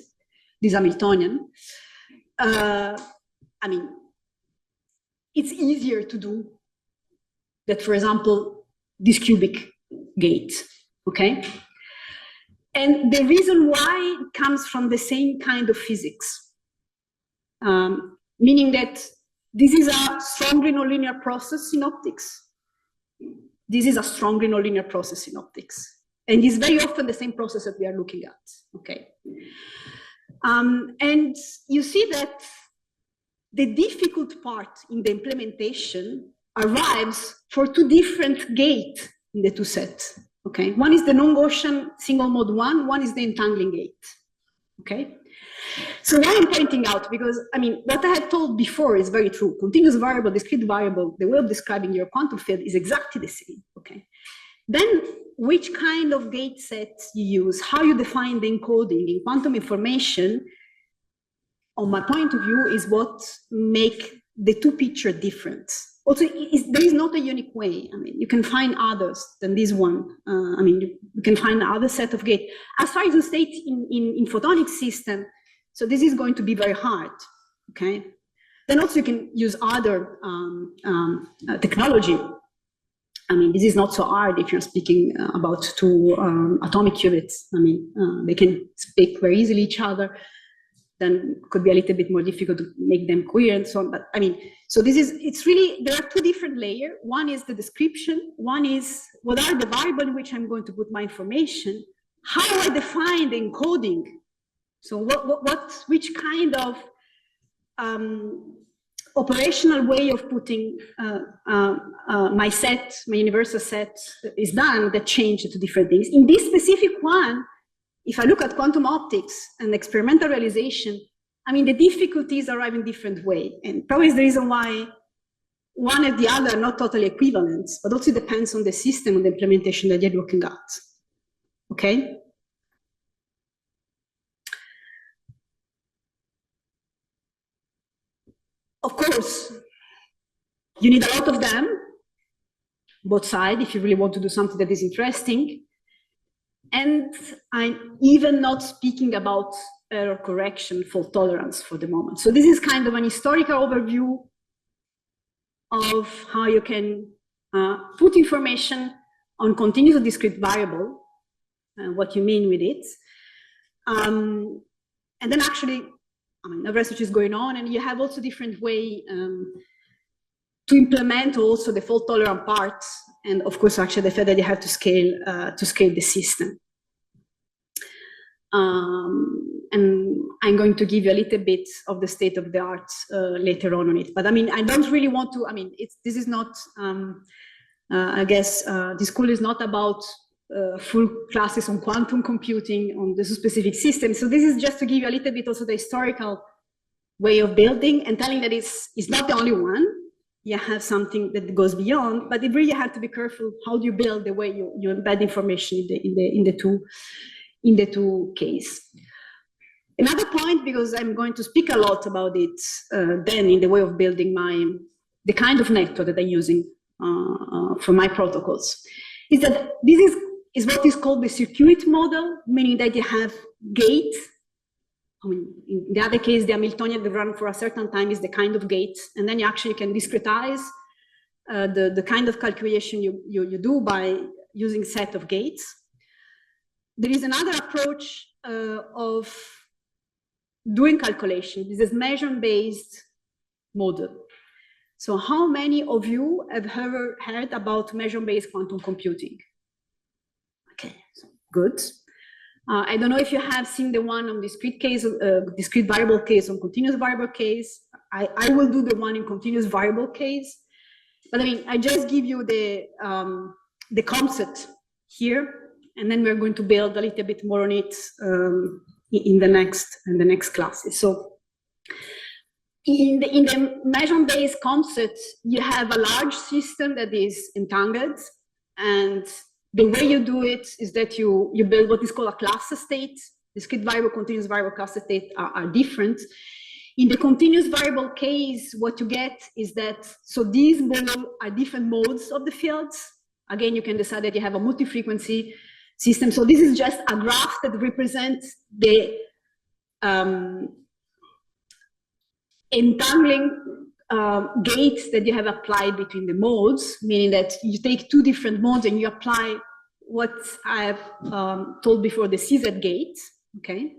this Hamiltonian. I mean, it's easier to do that, for example, this cubic gate, okay? And the reason why it comes from the same kind of physics, meaning that this is a strongly nonlinear process in optics. This is a strongly nonlinear process in optics. And it's very often the same process that we are looking at, okay? And you see that the difficult part in the implementation arrives for two different gates in the two sets, okay? One is the non-Gaussian single mode one is the entangling gate, okay? So why I'm pointing out, because I mean, what I had told before is very true. Continuous variable, discrete variable, the way of describing your quantum field is exactly the same, okay? Then which kind of gate sets you use, how you define the encoding in quantum information, on my point of view, is what make the two pictures different. Also, there is not a unique way. I mean, you can find others than this one. I mean, you can find other set of gates. As far as the state in photonic system, so this is going to be very hard, okay? Then also you can use other technology. I mean, this is not so hard if you're speaking about two atomic qubits. I mean, they can speak very easily each other. Then could be a little bit more difficult to make them coherent. So, but I mean, so this is, it's really, there are two different layers. One is the description. One is what are the variables in which I'm going to put my information? How I define the encoding? So which kind of operational way of putting my set, my universal set is done that changes to different things. In this specific one, if I look at quantum optics and experimental realization, I mean, the difficulties arrive in different way. And probably is the reason why one and the other are not totally equivalent, but also depends on the system and the implementation that you're looking at, okay? Of course, you need a lot of them, both sides, if you really want to do something that is interesting. And I'm even not speaking about error correction, fault tolerance for the moment. So this is kind of an historical overview of how you can put information on continuous discrete variable, and what you mean with it. And then actually, I mean, the research is going on, and you have also different way to implement also the fault tolerant parts, and of course, actually, the fact that you have to scale the system. And I'm going to give you a little bit of the state of the art later on it. But I mean, I don't really want to. I mean, this is not. I guess this school is not about full classes on quantum computing on this specific system. So this is just to give you a little bit also the historical way of building and telling that it's not the only one. You have something that goes beyond, but it really have to be careful how do you build the way you embed information in the two cases. Another point, because I'm going to speak a lot about it then in the way of building the kind of network that I'm using for my protocols, is that this is what is called the circuit model, meaning that you have gate. I mean, in the other case, the Hamiltonian that run for a certain time is the kind of gate, and then you actually can discretize the kind of calculation you do by using set of gates. There is another approach of doing calculation. This is measure-based model. So how many of you have ever heard about measure-based quantum computing? Okay, so good. I don't know if you have seen the one on discrete case, discrete variable case, on continuous variable case. I will do the one in continuous variable case. But I mean, I just give you the concept here, and then we're going to build a little bit more on it in the next classes. So in the measure-based concept, you have a large system that is entangled, and the way you do it is that you build what is called a cluster state. Discrete variable, continuous variable cluster state are different. In the continuous variable case, what you get is that, so these are different modes of the fields. Again, you can decide that you have a multi-frequency system. So this is just a graph that represents the entangling gates that you have applied between the modes, meaning that you take two different modes and you apply what I have told before, the Seaside gate, okay?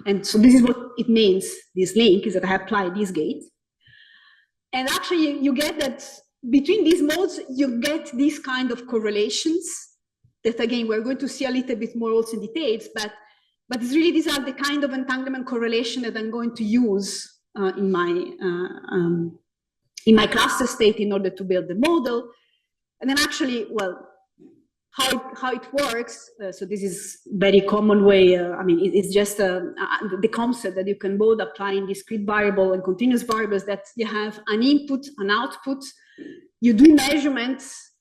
And so this is what it means, this link, is that I apply this gate. And actually you get that between these modes, you get these kind of correlations that, again, we're going to see a little bit more also in details, but it's really, these are the kind of entanglement correlation that I'm going to use in my cluster state in order to build the model. And then actually, well, how it works. So this is very common way. I mean, it's just the concept that you can both apply in discrete variable and continuous variables, that you have an input, an output, you do measurements,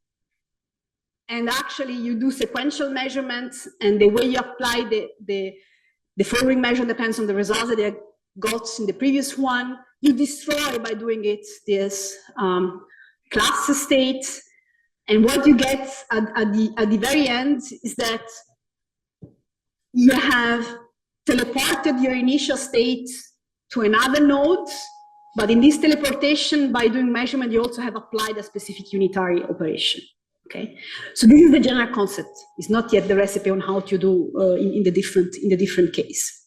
and actually you do sequential measurements, and the way you apply the following measure depends on the results that you got in the previous one. You destroy by doing it this class state, and what you get at the very end is that you have teleported your initial state to another node, but in this teleportation, by doing measurement, you also have applied a specific unitary operation. Okay, so this is the general concept. It's not yet the recipe on how to do in the different case.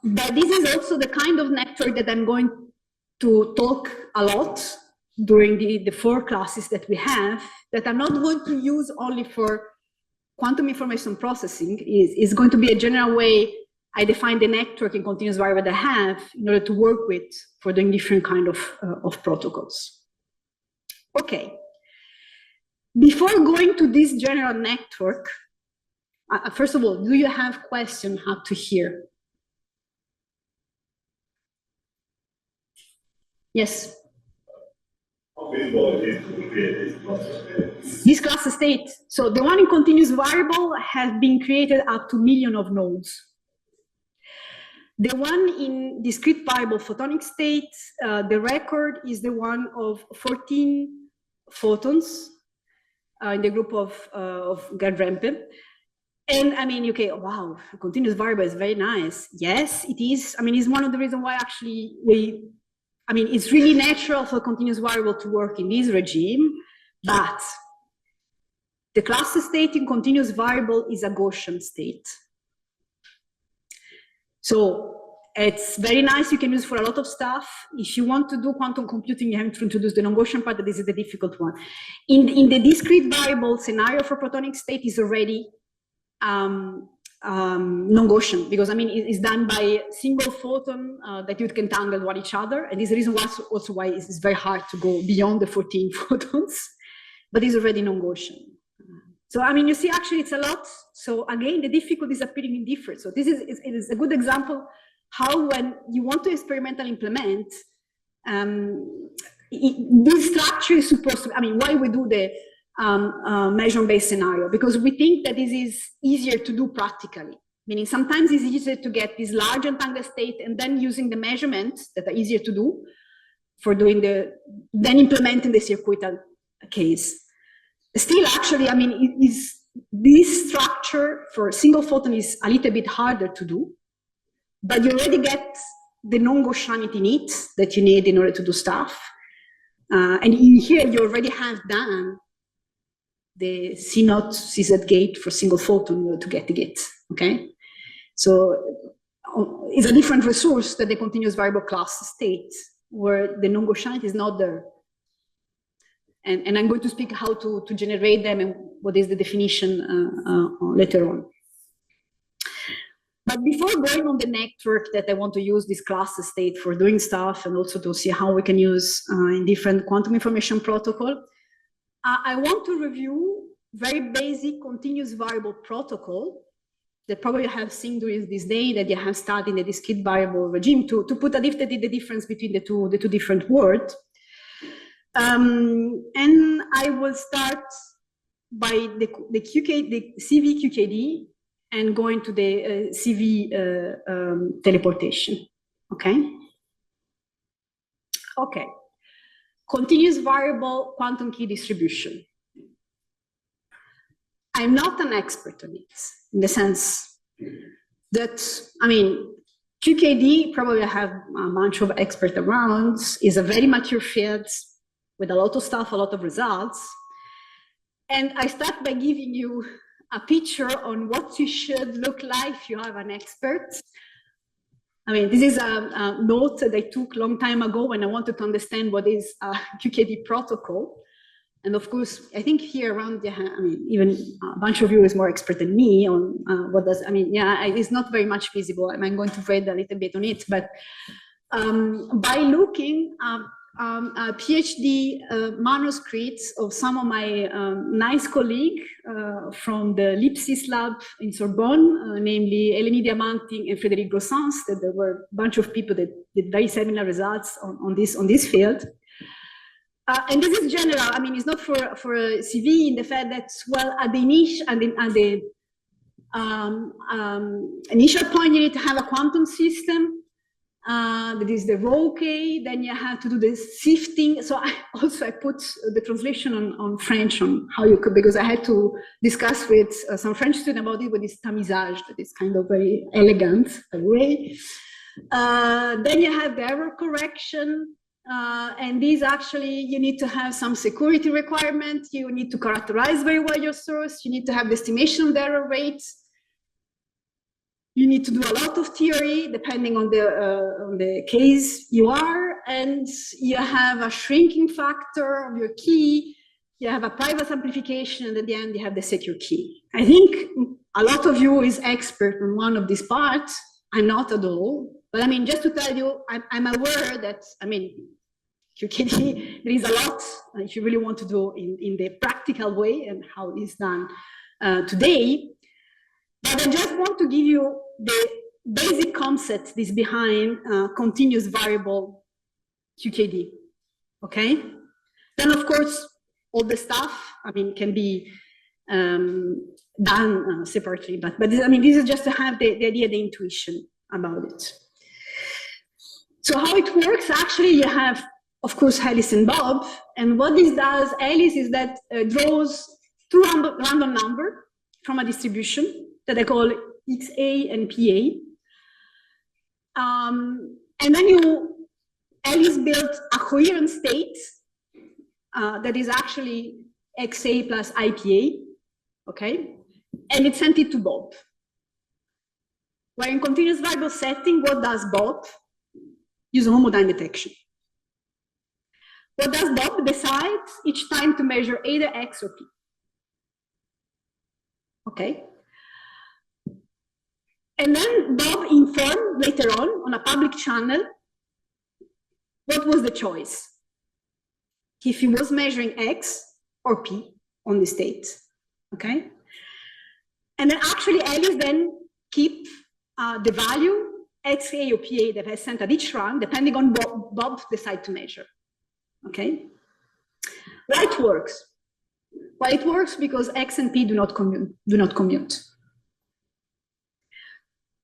But this is also the kind of network that I'm going to talk a lot during the 4 classes that we have, that I'm not going to use only for quantum information processing. Is going to be a general way I define the network in continuous variable that I have in order to work with for doing different kind of protocols. Okay. Before going to this general network, first of all, do you have questions how to hear? Yes. How feasible it is to create this class? This class state. So the one in continuous variable has been created up to millions of nodes. The one in discrete variable photonic state, the record is the one of 14 photons in the group of Gerd Rempe. And I mean, okay, wow, continuous variable is very nice. Yes, it is. I mean, it's one of the reasons why actually it's really natural for continuous variable to work in this regime, but the class state in continuous variable is a Gaussian state. So it's very nice, you can use for a lot of stuff. If you want to do quantum computing, you have to introduce the non-Gaussian part, but this is the difficult one. In the discrete variable scenario for protonic state is already non-Gaussian, because I mean it's done by single photon that you can tangle one each other, and this is the reason also why it's very hard to go beyond the 14 photons, but it's already non-Gaussian. So I mean, you see, actually it's a lot. So again, the difficulty is appearing in different. So this is a good example how when you want to experimentally implement, this structure is supposed to, I mean, why we do the measurement-based scenario, because we think that this is easier to do practically, meaning sometimes it's easier to get this large entangled state and then using the measurements that are easier to do for doing then implementing the circuital case. Still, actually, I mean, this structure for a single photon is a little bit harder to do, but you already get the non-Gaussianity needs that you need in order to do stuff. And here you already have done the C0 CZ gate for single photon in order to get the gate, okay? So it's a different resource than the continuous variable class state, where the non-Gaussianity is not there. And I'm going to speak how to generate them and what is the definition later on. But before going on the network that I want to use this class state for doing stuff and also to see how we can use in different quantum information protocol, I want to review very basic continuous variable protocol that probably you have seen during this day that you have studied in the discrete variable regime to put a little bit the difference between the two different words. And I will start by the CV QKD and going to the CV teleportation, okay? Okay, continuous variable quantum key distribution. I'm not an expert on it, in the sense that, I mean, QKD, probably I have a bunch of experts around, is a very mature field with a lot of stuff, a lot of results. And I start by giving you a picture on what you should look like if you have an expert. I mean, this is a note that I took a long time ago when I wanted to understand what is a QKD protocol. And of course, I think here around, I mean, even a bunch of you is more expert than me on what does, I mean, yeah, it's not very much visible. I'm going to read a little bit on it, but by looking, PhD manuscripts of some of my nice colleagues from the Lipsis lab in Sorbonne, namely Eleni Diamanti and Frédéric Grossens, that there were a bunch of people that did very similar results on this field. And this is general. I mean, it's not for a CV in the fact that, well, at the initial point, you need to have a quantum system. That is the raw K, then you have to do the sifting. So I put the translation on French on how you could, because I had to discuss with some French student about it with this tamisage that is kind of very elegant way. Then you have the error correction. And these actually, you need to have some security requirement. You need to characterize very well your source. You need to have the estimation of the error rates. You need to do a lot of theory depending on the case you are, and you have a shrinking factor of your key. You have a private amplification, and at the end you have the secure key. I think a lot of you is expert on one of these parts. I'm not at all, but I mean, just to tell you, I'm aware that, I mean, QKD, there is a lot if you really want to do in the practical way and how it's done today. But I just want to give you the basic concept this behind continuous variable QKD, okay? Then of course, all the stuff, I mean, can be done separately, but this, I mean, this is just to have the idea, the intuition about it. So how it works, actually, you have, of course, Alice and Bob, and what this does, Alice, is that draws two random numbers from a distribution that I call XA and PA. And then Alice built a coherent state that is actually XA plus IPA, okay? And it sent it to Bob. Where in continuous variable setting, what does Bob? Use homodyne detection. What does Bob decide each time to measure either X or P? Okay. And then Bob informed later on a public channel what was the choice, if he was measuring X or P on the state, okay? And then actually Alice then keep the value XA or PA that I sent at each run, depending on what Bob decide to measure, okay? Why it works? Well, it works because X and P do not commute.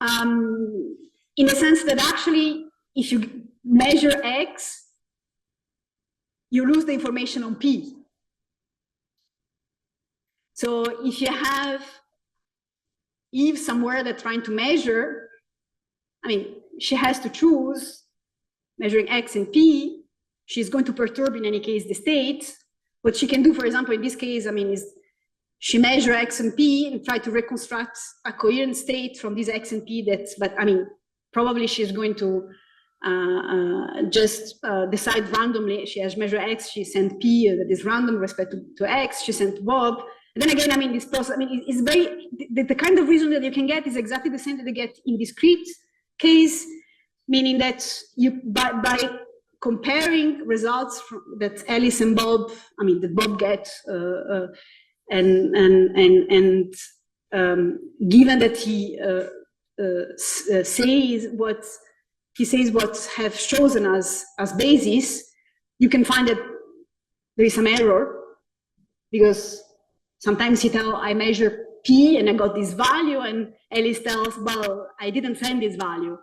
In the sense that actually, if you measure X, you lose the information on P. So if you have Eve somewhere that's trying to measure, I mean, she has to choose measuring X and P. She's going to perturb, in any case, the state. What she can do, for example, in this case, I mean, is she measure X and P and try to reconstruct a coherent state from this X and P but I mean, probably she's going to just decide randomly. She has measured X, she sent P that is random with respect to X, she sent Bob. And then again, I mean, this process, I mean, it's very, the kind of reason that you can get is exactly the same that you get in discrete case, meaning that you, by comparing results that Alice and Bob, I mean, that Bob gets, given that he says what have chosen as basis, you can find that there is some error, because sometimes he tells, I measure P and I got this value, and Alice tells, well, I didn't send this value.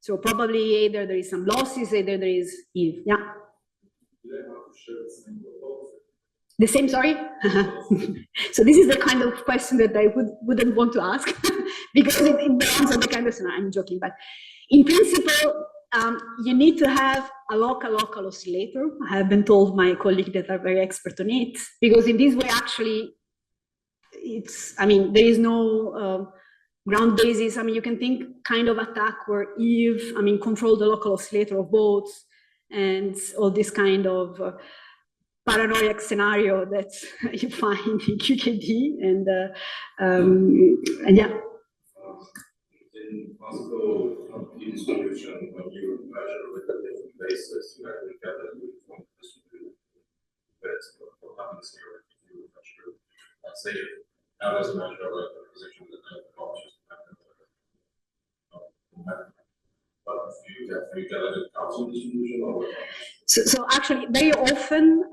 So probably either there is some losses, either there is Eve. Yeah. The same, sorry? So this is the kind of question that I wouldn't want to ask, because it belongs on the kind of, I'm joking, but in principle, you need to have a local oscillator. I have been told my colleagues that are very expert on it, because in this way, actually, it's, I mean, there is no ground basis. I mean, you can think kind of attack where Eve, I mean, control the local oscillator of both, and all this kind of paranoid scenario that you find in QKD, and yeah. in classical P distribution, when you measure with the different bases, you actually get a uniform distributed bits. What happens here if you measure, let's say, now let's measure like the position of the object. But you get a Gaussian distribution or what? So actually, very often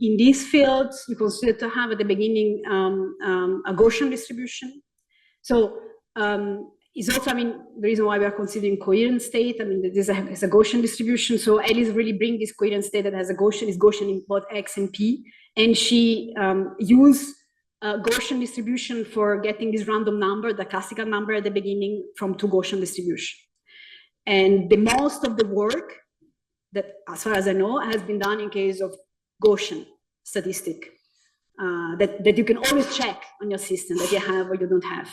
in these fields, you consider to have at the beginning a Gaussian distribution. So it's also, I mean, the reason why we are considering coherent state, I mean, this is a Gaussian distribution. So Alice really brings this coherent state that has a Gaussian, is Gaussian in both X and P. And she used a Gaussian distribution for getting this random number, the classical number at the beginning from two Gaussian distribution. And the most of the work that, as far as I know, has been done in case of Gaussian statistic. That you can always check on your system that you have or you don't have,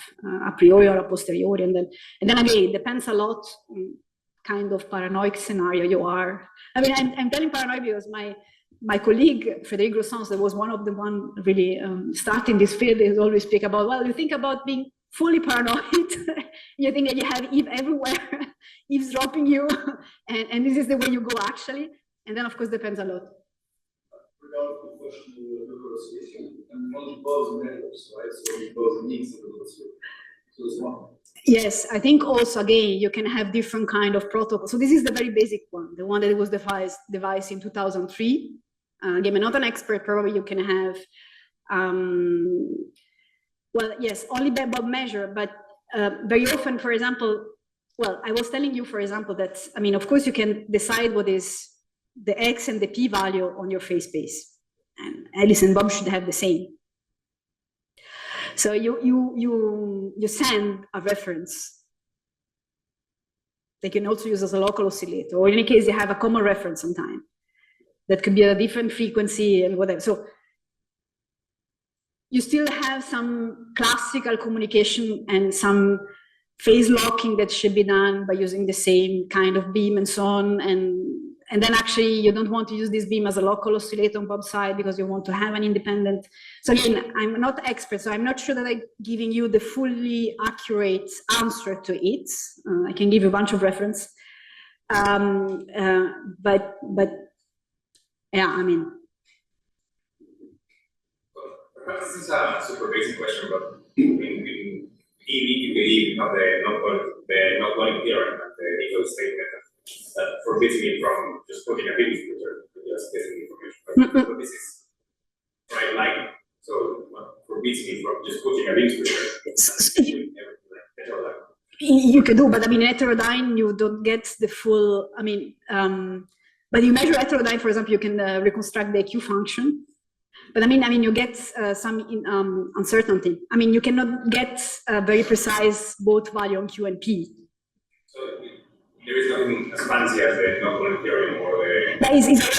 a priori or a posteriori. And then again, it depends a lot on kind of paranoid scenario you are. I mean, I'm telling paranoid because my colleague, Frédéric Grossens, that was one of the one really starting this field, they always speak about, well, you think about being fully paranoid, you think that you have Eve everywhere, eavesdropping you, and this is the way you go actually. And then of course depends a lot. Regarding the question of the association, and one both measures, right? So it both needs of the so it's one. Yes, I think also again you can have different kind of protocols. So this is the very basic one, the one that was devised in 2003. Again, I'm not an expert. Probably you can have. Well, yes, only by Bob measure, but very often, for example, well, I was telling you, for example, that, I mean, of course, you can decide what is the X and the P value on your phase space. And Alice and Bob should have the same. So you send a reference. They can also use as a local oscillator, or in any case, you have a common reference sometime. That could be a different frequency and whatever. So you still have some classical communication and some phase locking that should be done by using the same kind of beam and so on. And then actually you don't want to use this beam as a local oscillator on Bob's side because you want to have an independent. So again, I'm not expert, so I'm not sure that I'm giving you the fully accurate answer to it. I can give you a bunch of reference. But yeah, I mean. Perhaps this is a super basic question, but in EV, you believe the not going theorem and the legal statement that forbids me from just putting a beam splitter, just getting information. But this is right, like, so forbids me from just putting a beam splitter. You can do, but I mean, heterodyne, you don't get the full, I mean, but you measure heterodyne, for example, you can reconstruct the Q function. But I mean, you get some uncertainty. I mean, you cannot get very precise both value on Q and P. So there is nothing as fancy as the non-cloning theorem or the...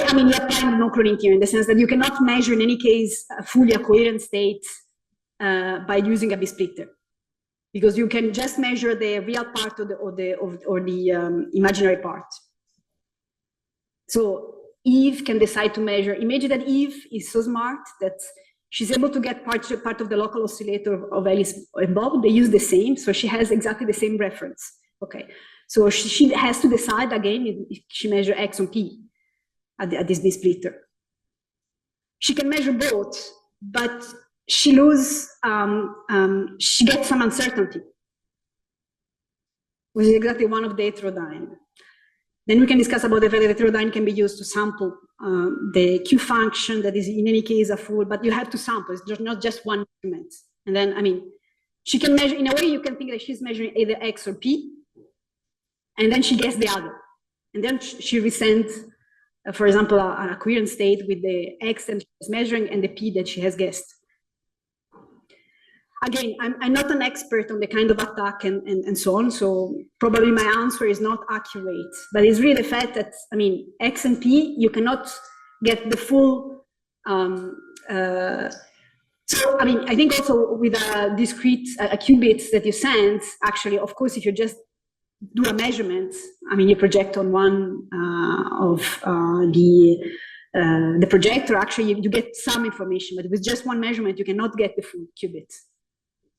I mean, you apply the non-cloning theorem in the sense that you cannot measure in any case fully a coherent state by using a B-splitter. Because you can just measure the real part or the imaginary part. So Eve can decide to measure. Imagine that Eve is so smart that she's able to get part of the local oscillator of Alice and Bob. They use the same, so she has exactly the same reference. Okay, so she has to decide again if she measures X or P at this B-splitter. She can measure both, but she loses. She gets some uncertainty, which is exactly one of the heterodyne. Then we can discuss about the fact that heterodyne can be used to sample the Q function that is in any case a full, but you have to sample, it's just not just one measurement. And then, I mean, she can measure, in a way you can think that she's measuring either X or P, and then she gets the other. And then she resends, for example, a coherent state with the X that she's measuring and the P that she has guessed. Again, I'm not an expert on the kind of attack and so on, so probably my answer is not accurate. But it's really the fact that, I mean, X and P, you cannot get the full. So, I mean, I think also with a discrete qubits that you send, actually, of course, if you just do a measurement, I mean, you project on one of the projector, actually, you get some information, but with just one measurement, you cannot get the full qubits.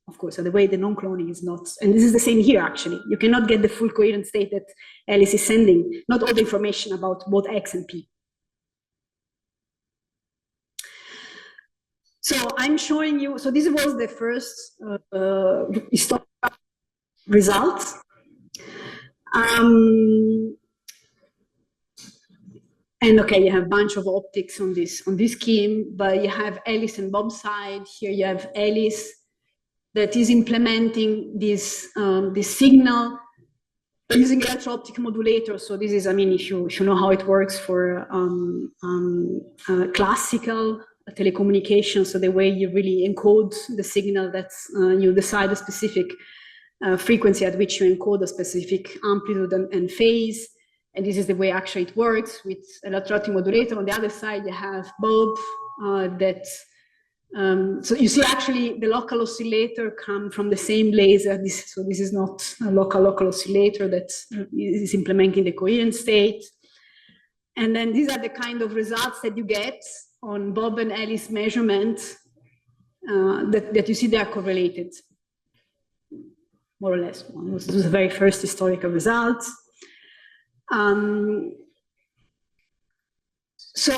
of course. So the way the non-cloning is not, and this is the same here actually. You cannot get the full coherent state that Alice is sending, not all the information about both X and P. So I'm showing you, so this was the first historical result. And okay, you have a bunch of optics on this scheme, but you have Alice and Bob's side. Here you have Alice that is implementing this signal using electro-optic modulator. So this is, I mean, if you know how it works for classical telecommunications, so the way you really encode the signal, that's you decide a specific frequency at which you encode a specific amplitude and phase. And this is the way actually it works with electro-optic modulator. On the other side, you have Bob so you see actually the local oscillator come from the same laser. So this is not a local oscillator that is implementing the coherent state. And then these are the kind of results that you get on Bob and Alice measurement that you see they are correlated, more or less. This was the very first historical result. So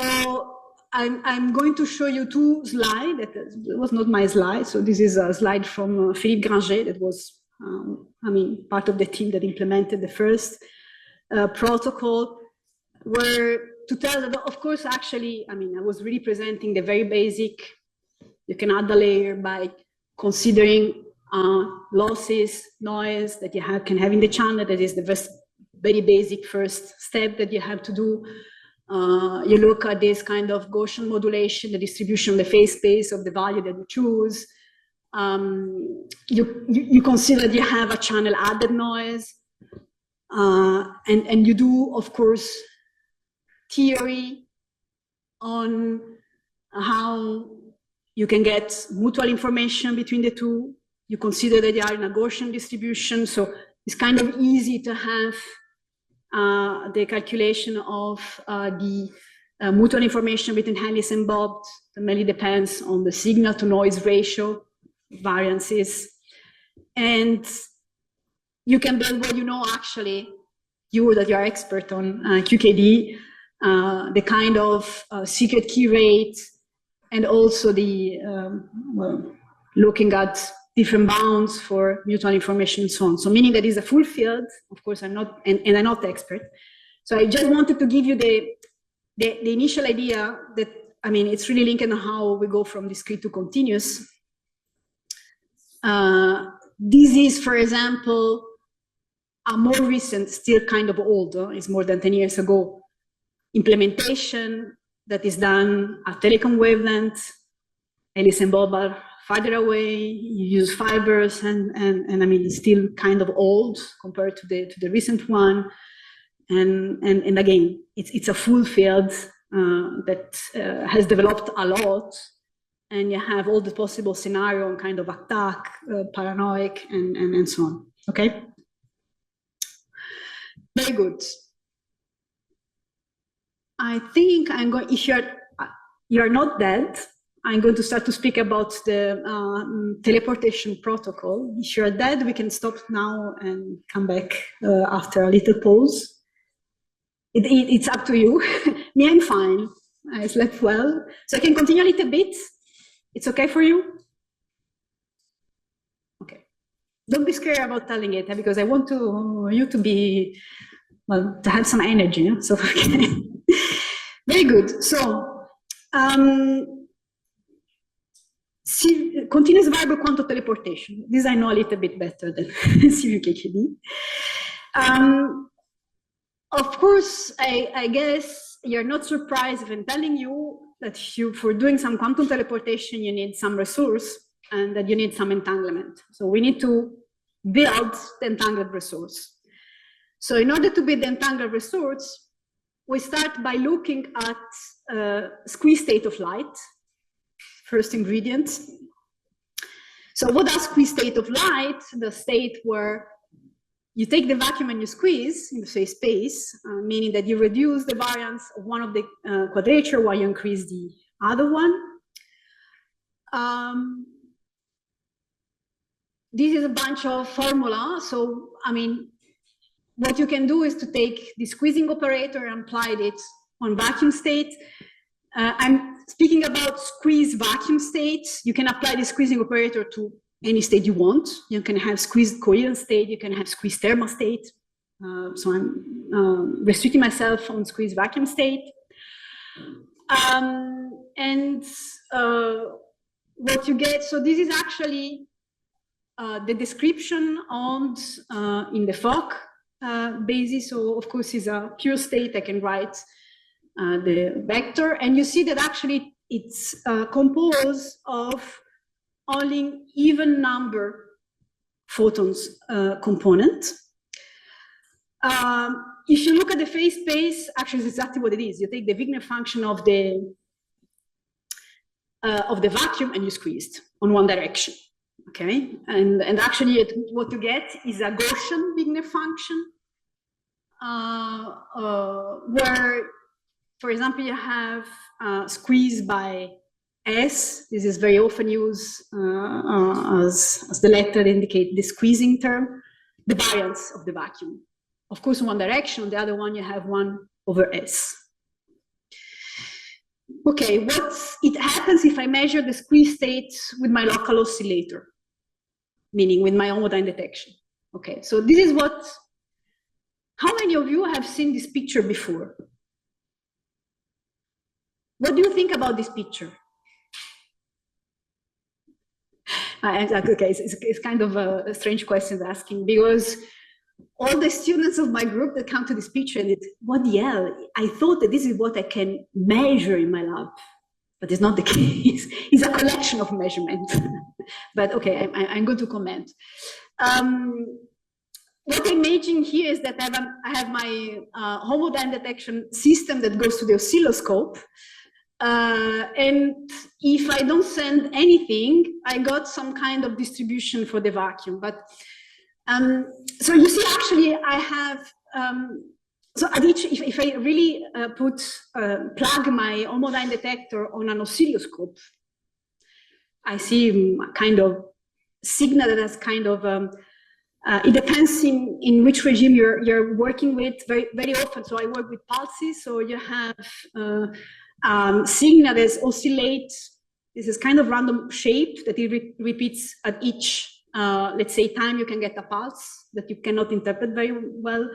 I'm going to show you two slides. That was not my slide. So this is a slide from Philippe Granger that was, I mean, part of the team that implemented the first protocol, where to tell that, of course, actually, I mean, I was really presenting the very basic, you can add a layer by considering losses, noise that you can have in the channel. That is the very basic first step that you have to do. You look at this kind of Gaussian modulation, the distribution of the phase space of the value that you choose. You consider that you have a channel added noise. And you do, of course, theory on how you can get mutual information between the two. You consider that they are in a Gaussian distribution. So it's kind of easy to have the calculation of the mutual information between Alice and Bob. It mainly depends on the signal to noise ratio variances. And you can build what you know, actually, that you're expert on QKD, the kind of secret key rate, and also the looking at different bounds for mutual information and so on. So meaning that is a full field. Of course, I'm not, and I'm not the expert. So I just wanted to give you the initial idea that, I mean, it's really linked on how we go from discrete to continuous. This is, for example, a more recent, still kind of old, it's more than 10 years ago, implementation that is done at telecom wavelength. Alice and Bob are farther away, you use fibers, and I mean, it's still kind of old compared to the recent one. And again, it's a full field that has developed a lot, and you have all the possible scenario on kind of attack, paranoid, and so on, okay? Very good. I think I'm going, if you're not dead, I'm going to start to speak about the teleportation protocol. If you're dead, we can stop now and come back after a little pause. It's up to you. Me, I'm fine. I slept well. So I can continue a little bit. It's okay for you? Okay. Don't be scared about telling it, because I want you to be, well, to have some energy. Yeah? So, okay. Very good. So, continuous variable quantum teleportation. This I know a little bit better than CVKKD. Of course, I guess you're not surprised if I'm telling you that for doing some quantum teleportation, you need some resource and that you need some entanglement. So we need to build the entangled resource. So in order to build the entangled resource, we start by looking at squeeze state of light, first ingredient. So what does squeeze state of light? The state where you take the vacuum and you squeeze, you say space, meaning that you reduce the variance of one of the quadrature while you increase the other one. this is a bunch of formula. So, I mean, what you can do is to take the squeezing operator and apply it on vacuum state. I'm speaking about squeeze vacuum states. You can apply the squeezing operator to any state you want. You can have squeezed coherent state, you can have squeezed thermal state. So I'm restricting myself on squeezed vacuum state. What you get, so this is actually the description on in the FOC basis. So of course it's a pure state. I can write the vector, and you see that actually it's composed of only even number photons component. If you look at the phase space, actually it's exactly what it is. You take the Wigner function of the vacuum and you squeezed on one direction. Okay, and actually what you get is a Gaussian Wigner function where, for example, you have squeeze by S. This is very often used as the letter indicate the squeezing term, the variance of the vacuum. Of course, in one direction, the other one you have 1 over S. Okay, what it happens if I measure the squeeze state with my local oscillator, meaning with my homodyne detection. Okay, so this is what, how many of you have seen this picture before? What do you think about this picture? Okay, it's kind of a strange question asking, because all the students of my group that come to this picture, and what the hell? I thought that this is what I can measure in my lab, but it's not the case. It's a collection of measurements. But okay, I'm going to comment. What I'm imaging here is that I have my homodyne detection system that goes to the oscilloscope. And if I don't send anything, I got some kind of distribution for the vacuum. But so you see, actually, I have, so at each, if I really plug my homodyne detector on an oscilloscope, I see a kind of signal that has kind of, it depends in which regime you're working with very, very often. So I work with pulses, so you have signal that oscillates. This is kind of random shape that it repeats at each, let's say, time you can get a pulse that you cannot interpret very well.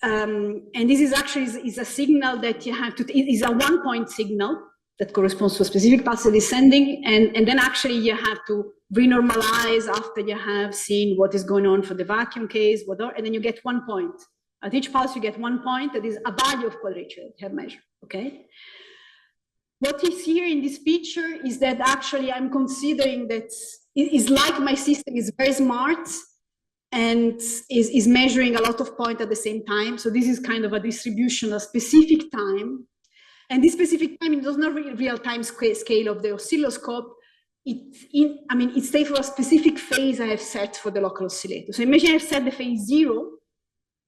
And this is actually is a signal that you have to, it is a 1-point signal that corresponds to a specific pulse that is sending, and then actually you have to renormalize after you have seen what is going on for the vacuum case, whatever, and then you get 1 point. At each pulse you get 1 point, that is a value of quadrature that you have measured, okay? What is here in this picture is that actually I'm considering that it is like my system is very smart and is measuring a lot of points at the same time. So this is kind of a distribution of specific time. And this specific time, it does not real time scale of the oscilloscope. It stays for a specific phase I have set for the local oscillator. So imagine I've set the phase 0,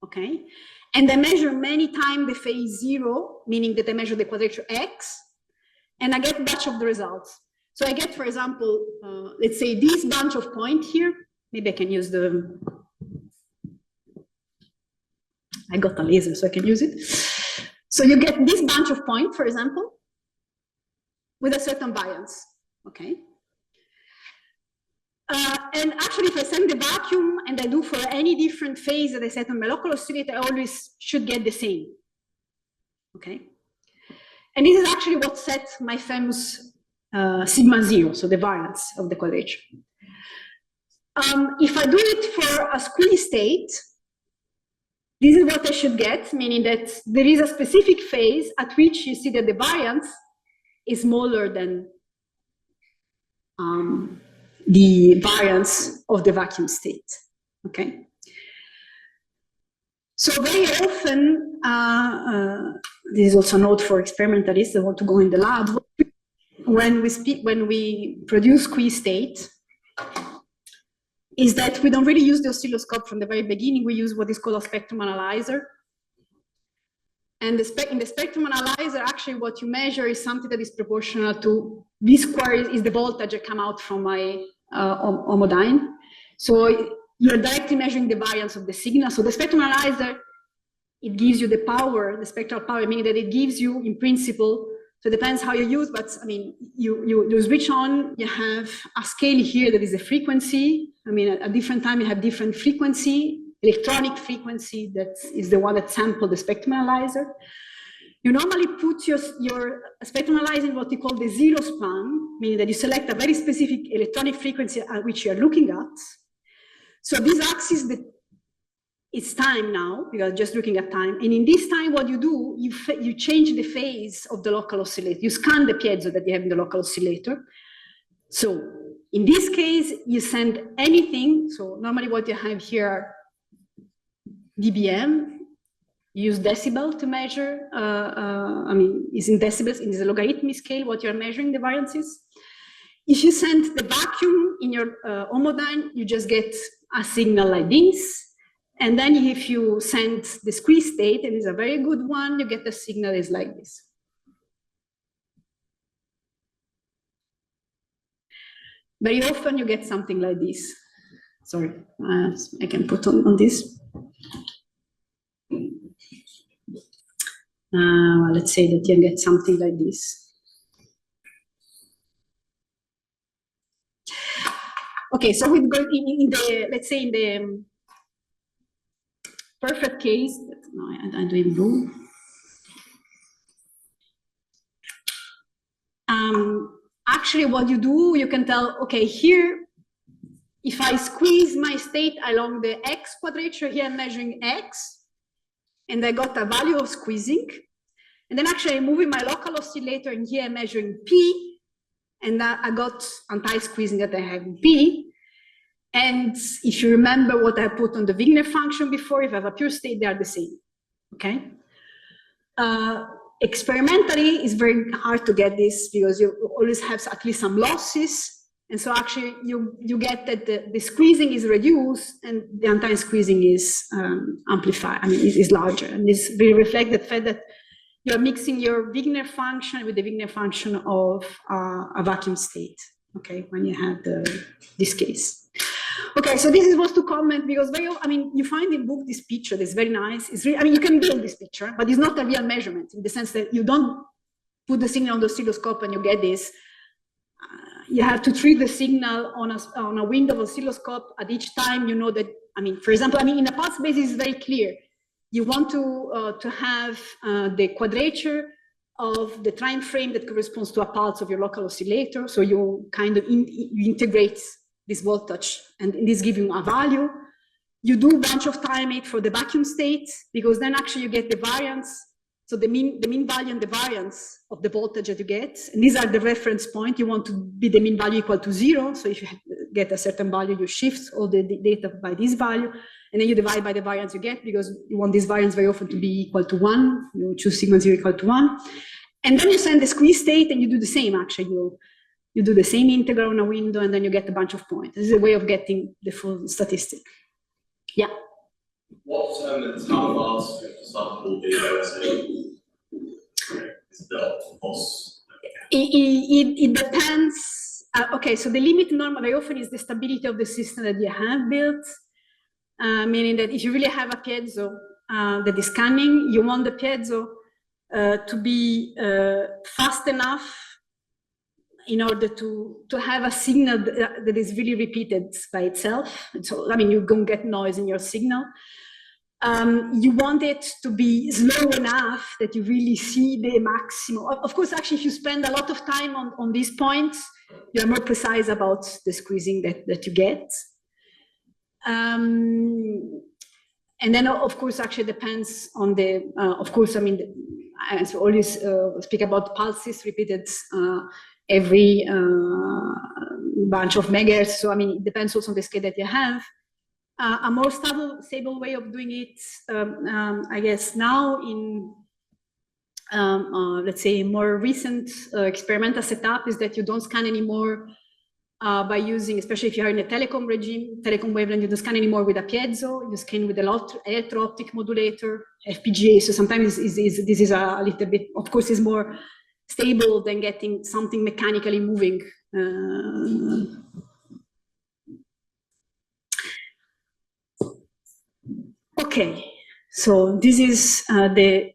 okay? And I measure many times the phase 0, meaning that I measure the quadrature X, and I get a bunch of the results. So I get, for example, let's say this bunch of points here. Maybe I can use I got a laser, so I can use it. So you get this bunch of points, for example, with a certain variance, okay? And actually, if I send the vacuum and I do for any different phase that I set on my local oscillator, I always should get the same, okay? And this is actually what sets my famous sigma 0, so the variance of the quadrature. If I do it for a squeeze state, this is what I should get, meaning that there is a specific phase at which you see that the variance is smaller than the variance of the vacuum state, okay? So very often, this is also a note for experimentalists that want to go in the lab, when we produce squeeze state, is that we don't really use the oscilloscope from the very beginning. We use what is called a spectrum analyzer. And in the spectrum analyzer, actually what you measure is something that is proportional to V squared is the voltage that come out from my homodyne. So you're directly measuring the variance of the signal. So the spectrum analyzer, it gives you the power, the spectral power, meaning that it gives you, in principle, so it depends how you use, but I mean, you switch on, you have a scale here that is a frequency. I mean, at different time you have different frequency, electronic frequency, that is the one that sampled the spectrum analyzer. You normally put your spectrum analyzer in what we call the zero span, meaning that you select a very specific electronic frequency at which you are looking at. So this axis, it's time now, because just looking at time. And in this time, what you do, you change the phase of the local oscillator. You scan the piezo that you have in the local oscillator. So in this case, you send anything. So normally what you have here are dBm. You use decibel to measure. I mean, it's in decibels, in the logarithmic scale, what you're measuring the variances. If you send the vacuum in your homodyne, you just get a signal like this. And then if you send the squeeze state, and it's a very good one, you get a signal is like this. Very often you get something like this. Sorry, I can put on this. Let's say that you get something like this. Okay, so we go in the, let's say in the perfect case, no, I don't even do. Actually, what you do, you can tell, okay, here, if I squeeze my state along the x quadrature, here I'm measuring x, and I got a value of squeezing. And then actually I'm moving my local oscillator, and here I'm measuring p, and I got anti-squeezing that I have in p. And if you remember what I put on the Wigner function before, if I have a pure state, they are the same, okay? Experimentally, it's very hard to get this because you always have at least some losses. And so actually you get that the squeezing is reduced and the anti-squeezing is amplified, I mean, is larger. And this will reflect the fact that you're mixing your Wigner function with the Wigner function of a vacuum state, okay, when you have this case. Okay, so this is what to comment because I mean, you find in book this picture that's very nice. It's really, I mean, you can build this picture, but it's not a real measurement in the sense that you don't put the signal on the oscilloscope and you get this. You have to treat the signal on a window of oscilloscope at each time. You know that, I mean, for example, I mean, in a pulse basis, it's very clear. You want to have the quadrature of the time frame that corresponds to a pulse of your local oscillator. So you kind of you integrate this voltage, and this gives you a value. You do a bunch of timing for the vacuum state, because then actually you get the variance. So the mean value and the variance of the voltage that you get, and these are the reference point. You want to be the mean value equal to 0. So if you get a certain value, you shift all the data by this value, and then you divide by the variance you get, because you want this variance very often to be equal to 1. You choose sigma 0 equal to 1. And then you send the squeeze state, and you do the same, actually. You do the same integral on a window, and then you get a bunch of points. This is a way of getting the full statistic. Yeah? What determines how fast you have to sample the OSP? Is the cost? It depends. Okay, so the limit normal very often is the stability of the system that you have built, meaning that if you really have a piezo that is scanning, you want the piezo to be fast enough in order to have a signal that is really repeated by itself. So, I mean, you don't get noise in your signal. You want it to be slow enough that you really see the maximum. Of course, actually, if you spend a lot of time on these points, you're more precise about the squeezing that you get. And then, of course, actually depends on the, of course, I mean, I always speak about pulses repeated every bunch of megahertz. So, I mean, it depends also on the scale that you have. A more stable way of doing it, I guess now in, let's say, more recent experimental setup is that you don't scan anymore by using, especially if you are in a telecom regime, telecom wavelength, you don't scan anymore with a piezo, you scan with a electro-optic modulator, FPGA. So sometimes this is a little bit, of course, is more stable than getting something mechanically moving. Okay, so this is the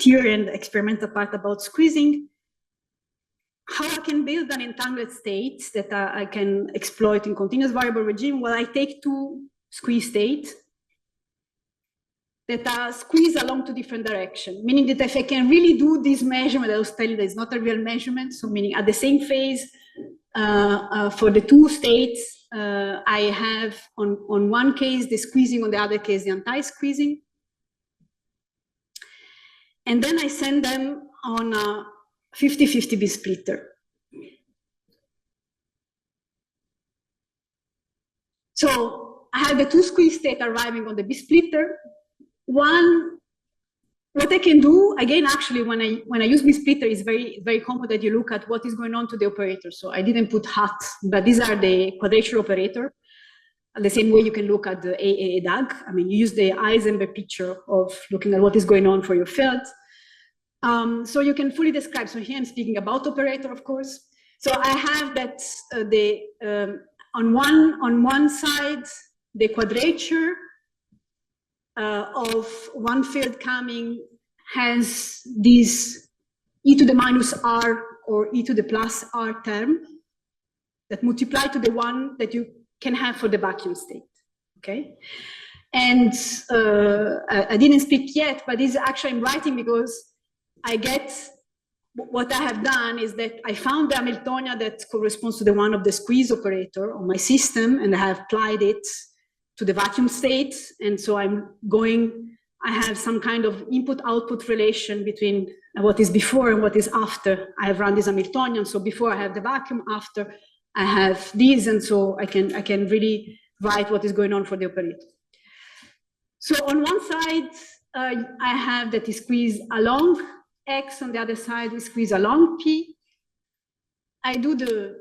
theory and experimental part about squeezing. How I can build an entangled state that I can exploit in continuous variable regime? Well, I take two squeeze states that are squeezed along two different directions, meaning that if I can really do this measurement, I was telling you that it's not a real measurement, so meaning at the same phase, for the two states, I have on one case the squeezing, on the other case the anti-squeezing. And then I send them on a 50-50 B splitter. So I have the two squeeze states arriving on the B splitter. What I can do, again, actually, when I use B splitter, it's very common that you look at what is going on to the operator. So I didn't put hat, but these are the quadrature operator. The same way you can look at the AA DAG. I mean, you use the Heisenberg picture of looking at what is going on for your field. So you can fully describe. So here I'm speaking about operator, of course. So I have that on one side, the quadrature of one field coming has this e to the minus r or e to the plus r term that multiply to the one that you can have for the vacuum state, okay? And I didn't speak yet, but this actually I'm writing because I get, what I have done is that I found the Hamiltonian that corresponds to the one of the squeeze operator on my system, and I have applied it to the vacuum state. And so I have some kind of input-output relation between what is before and what is after. I have run this Hamiltonian, so before I have the vacuum, after I have these, and so I can really write what is going on for the operator. So on one side, I have that is squeezed along X, on the other side we squeeze along P. I do the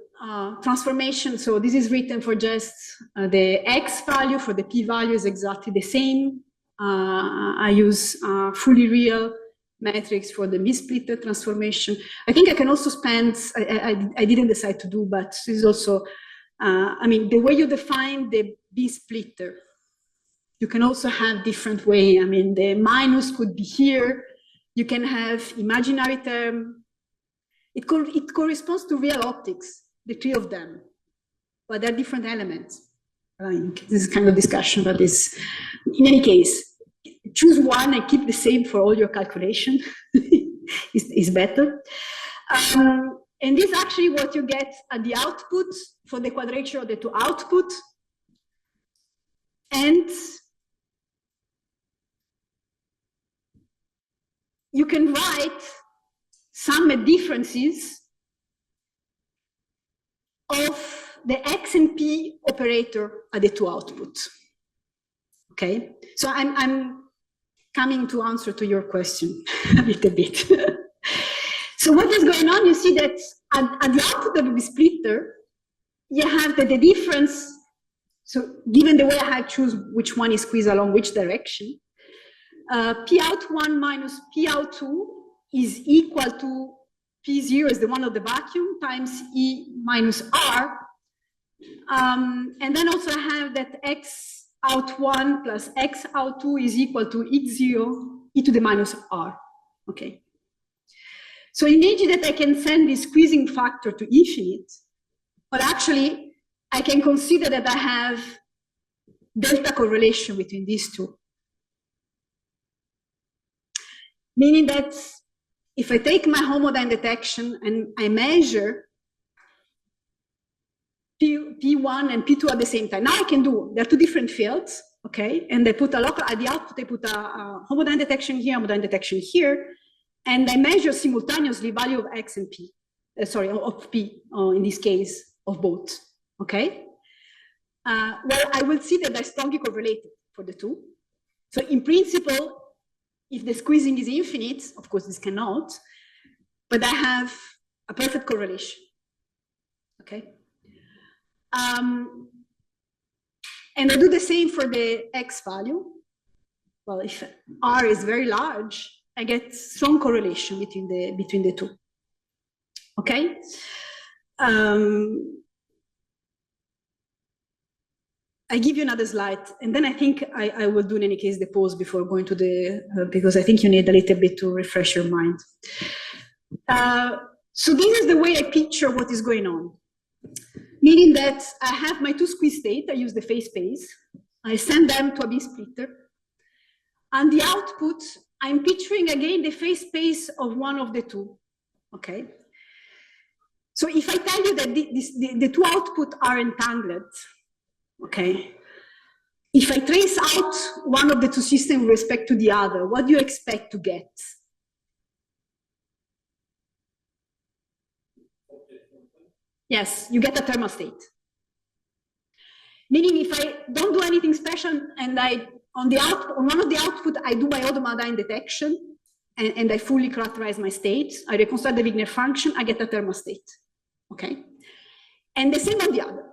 transformation, so this is written for just the X value, for the P value is exactly the same. I use fully real metrics for the B-splitter transformation. I think I can also spend, I didn't decide to do, but this is also, I mean, the way you define the B-splitter, you can also have different way. I mean, the minus could be here. You can have imaginary term. It corresponds to real optics, the three of them, but they're different elements. I think this is kind of discussion about this. In any case, choose one and keep the same for all your calculation is better. And this is actually what you get at the output for the quadrature of the two output. And you can write some differences of the X and P operator at the two outputs. Okay, so I'm coming to answer to your question a little bit. So what is going on? You see that at the output of the splitter, you have the difference. So given the way I have choose which one is squeezed along which direction, P out 1 minus P out 2 is equal to P0 is the one of the vacuum times E minus R. And then also I have that X out 1 plus X out 2 is equal to X0 e to the minus R. Okay. So imagine that I can send this squeezing factor to infinite, but actually I can consider that I have delta correlation between these two. Meaning that if I take my homodyne detection and I measure P1 and P2 at the same time, now I can do, they're two different fields, okay? And I put a local, at the output, I put a homodyne detection here, homodyne detection here, and I measure simultaneously value of X and P, sorry, of P, in this case, of both, okay? Well, I will see that they're strongly correlated for the two. So in principle, if the squeezing is infinite, of course this cannot, but I have a perfect correlation, okay? And I do the same for the X value. Well, if R is very large, I get strong correlation between the two, okay? I give you another slide, and then I think I will do in any case the pause before going to the, because I think you need a little bit to refresh your mind. So this is the way I picture what is going on. Meaning that I have my two squeeze states, I use the phase space, I send them to a beam splitter, and the output, I'm picturing again the phase space of one of the two, okay? So if I tell you that the two outputs are entangled, okay, if I trace out one of the two systems with respect to the other, what do you expect to get? Yes, you get a thermal state. Meaning if I don't do anything special and on one of the output, I do iodomidine detection and I fully characterize my state, I reconstruct the Wigner function, I get a thermal state, okay? And the same on the other.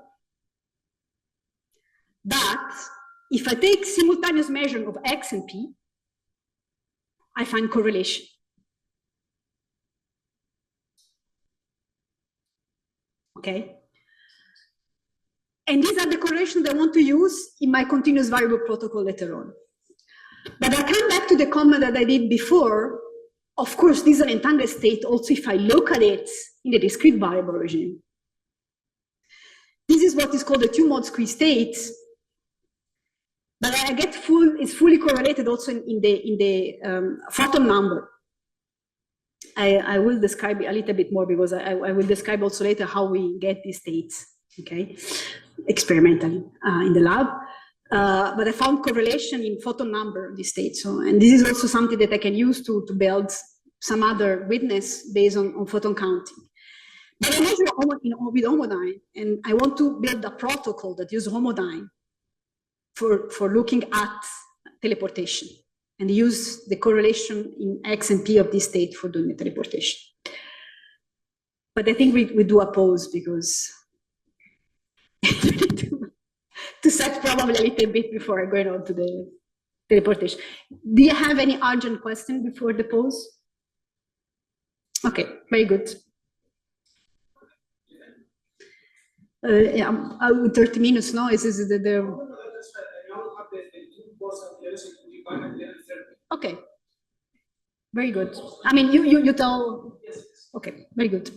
But if I take simultaneous measurement of X and P, I find correlation. Okay? And these are the correlations I want to use in my continuous variable protocol later on. But I come back to the comment that I did before. Of course, this is an entangled state also if I look at it in the discrete variable regime. This is what is called the two-mode squeeze state. But I get it's fully correlated also in the photon number. I will describe it a little bit more because I will describe also later how we get these states, okay, experimentally in the lab. But I found correlation in photon number of these states. So, and this is also something that I can use to build some other witness based on photon counting. But I measure with homodyne, and I want to build a protocol that uses homodyne for looking at teleportation and use the correlation in X and P of this state for doing the teleportation. But I think we do a pause because to set probably a little bit before going on to the teleportation. Do you have any urgent question before the pause? Okay, very good. Yeah, 30 minutes, no? Is the okay, very good. I mean, you tell. Okay, very good.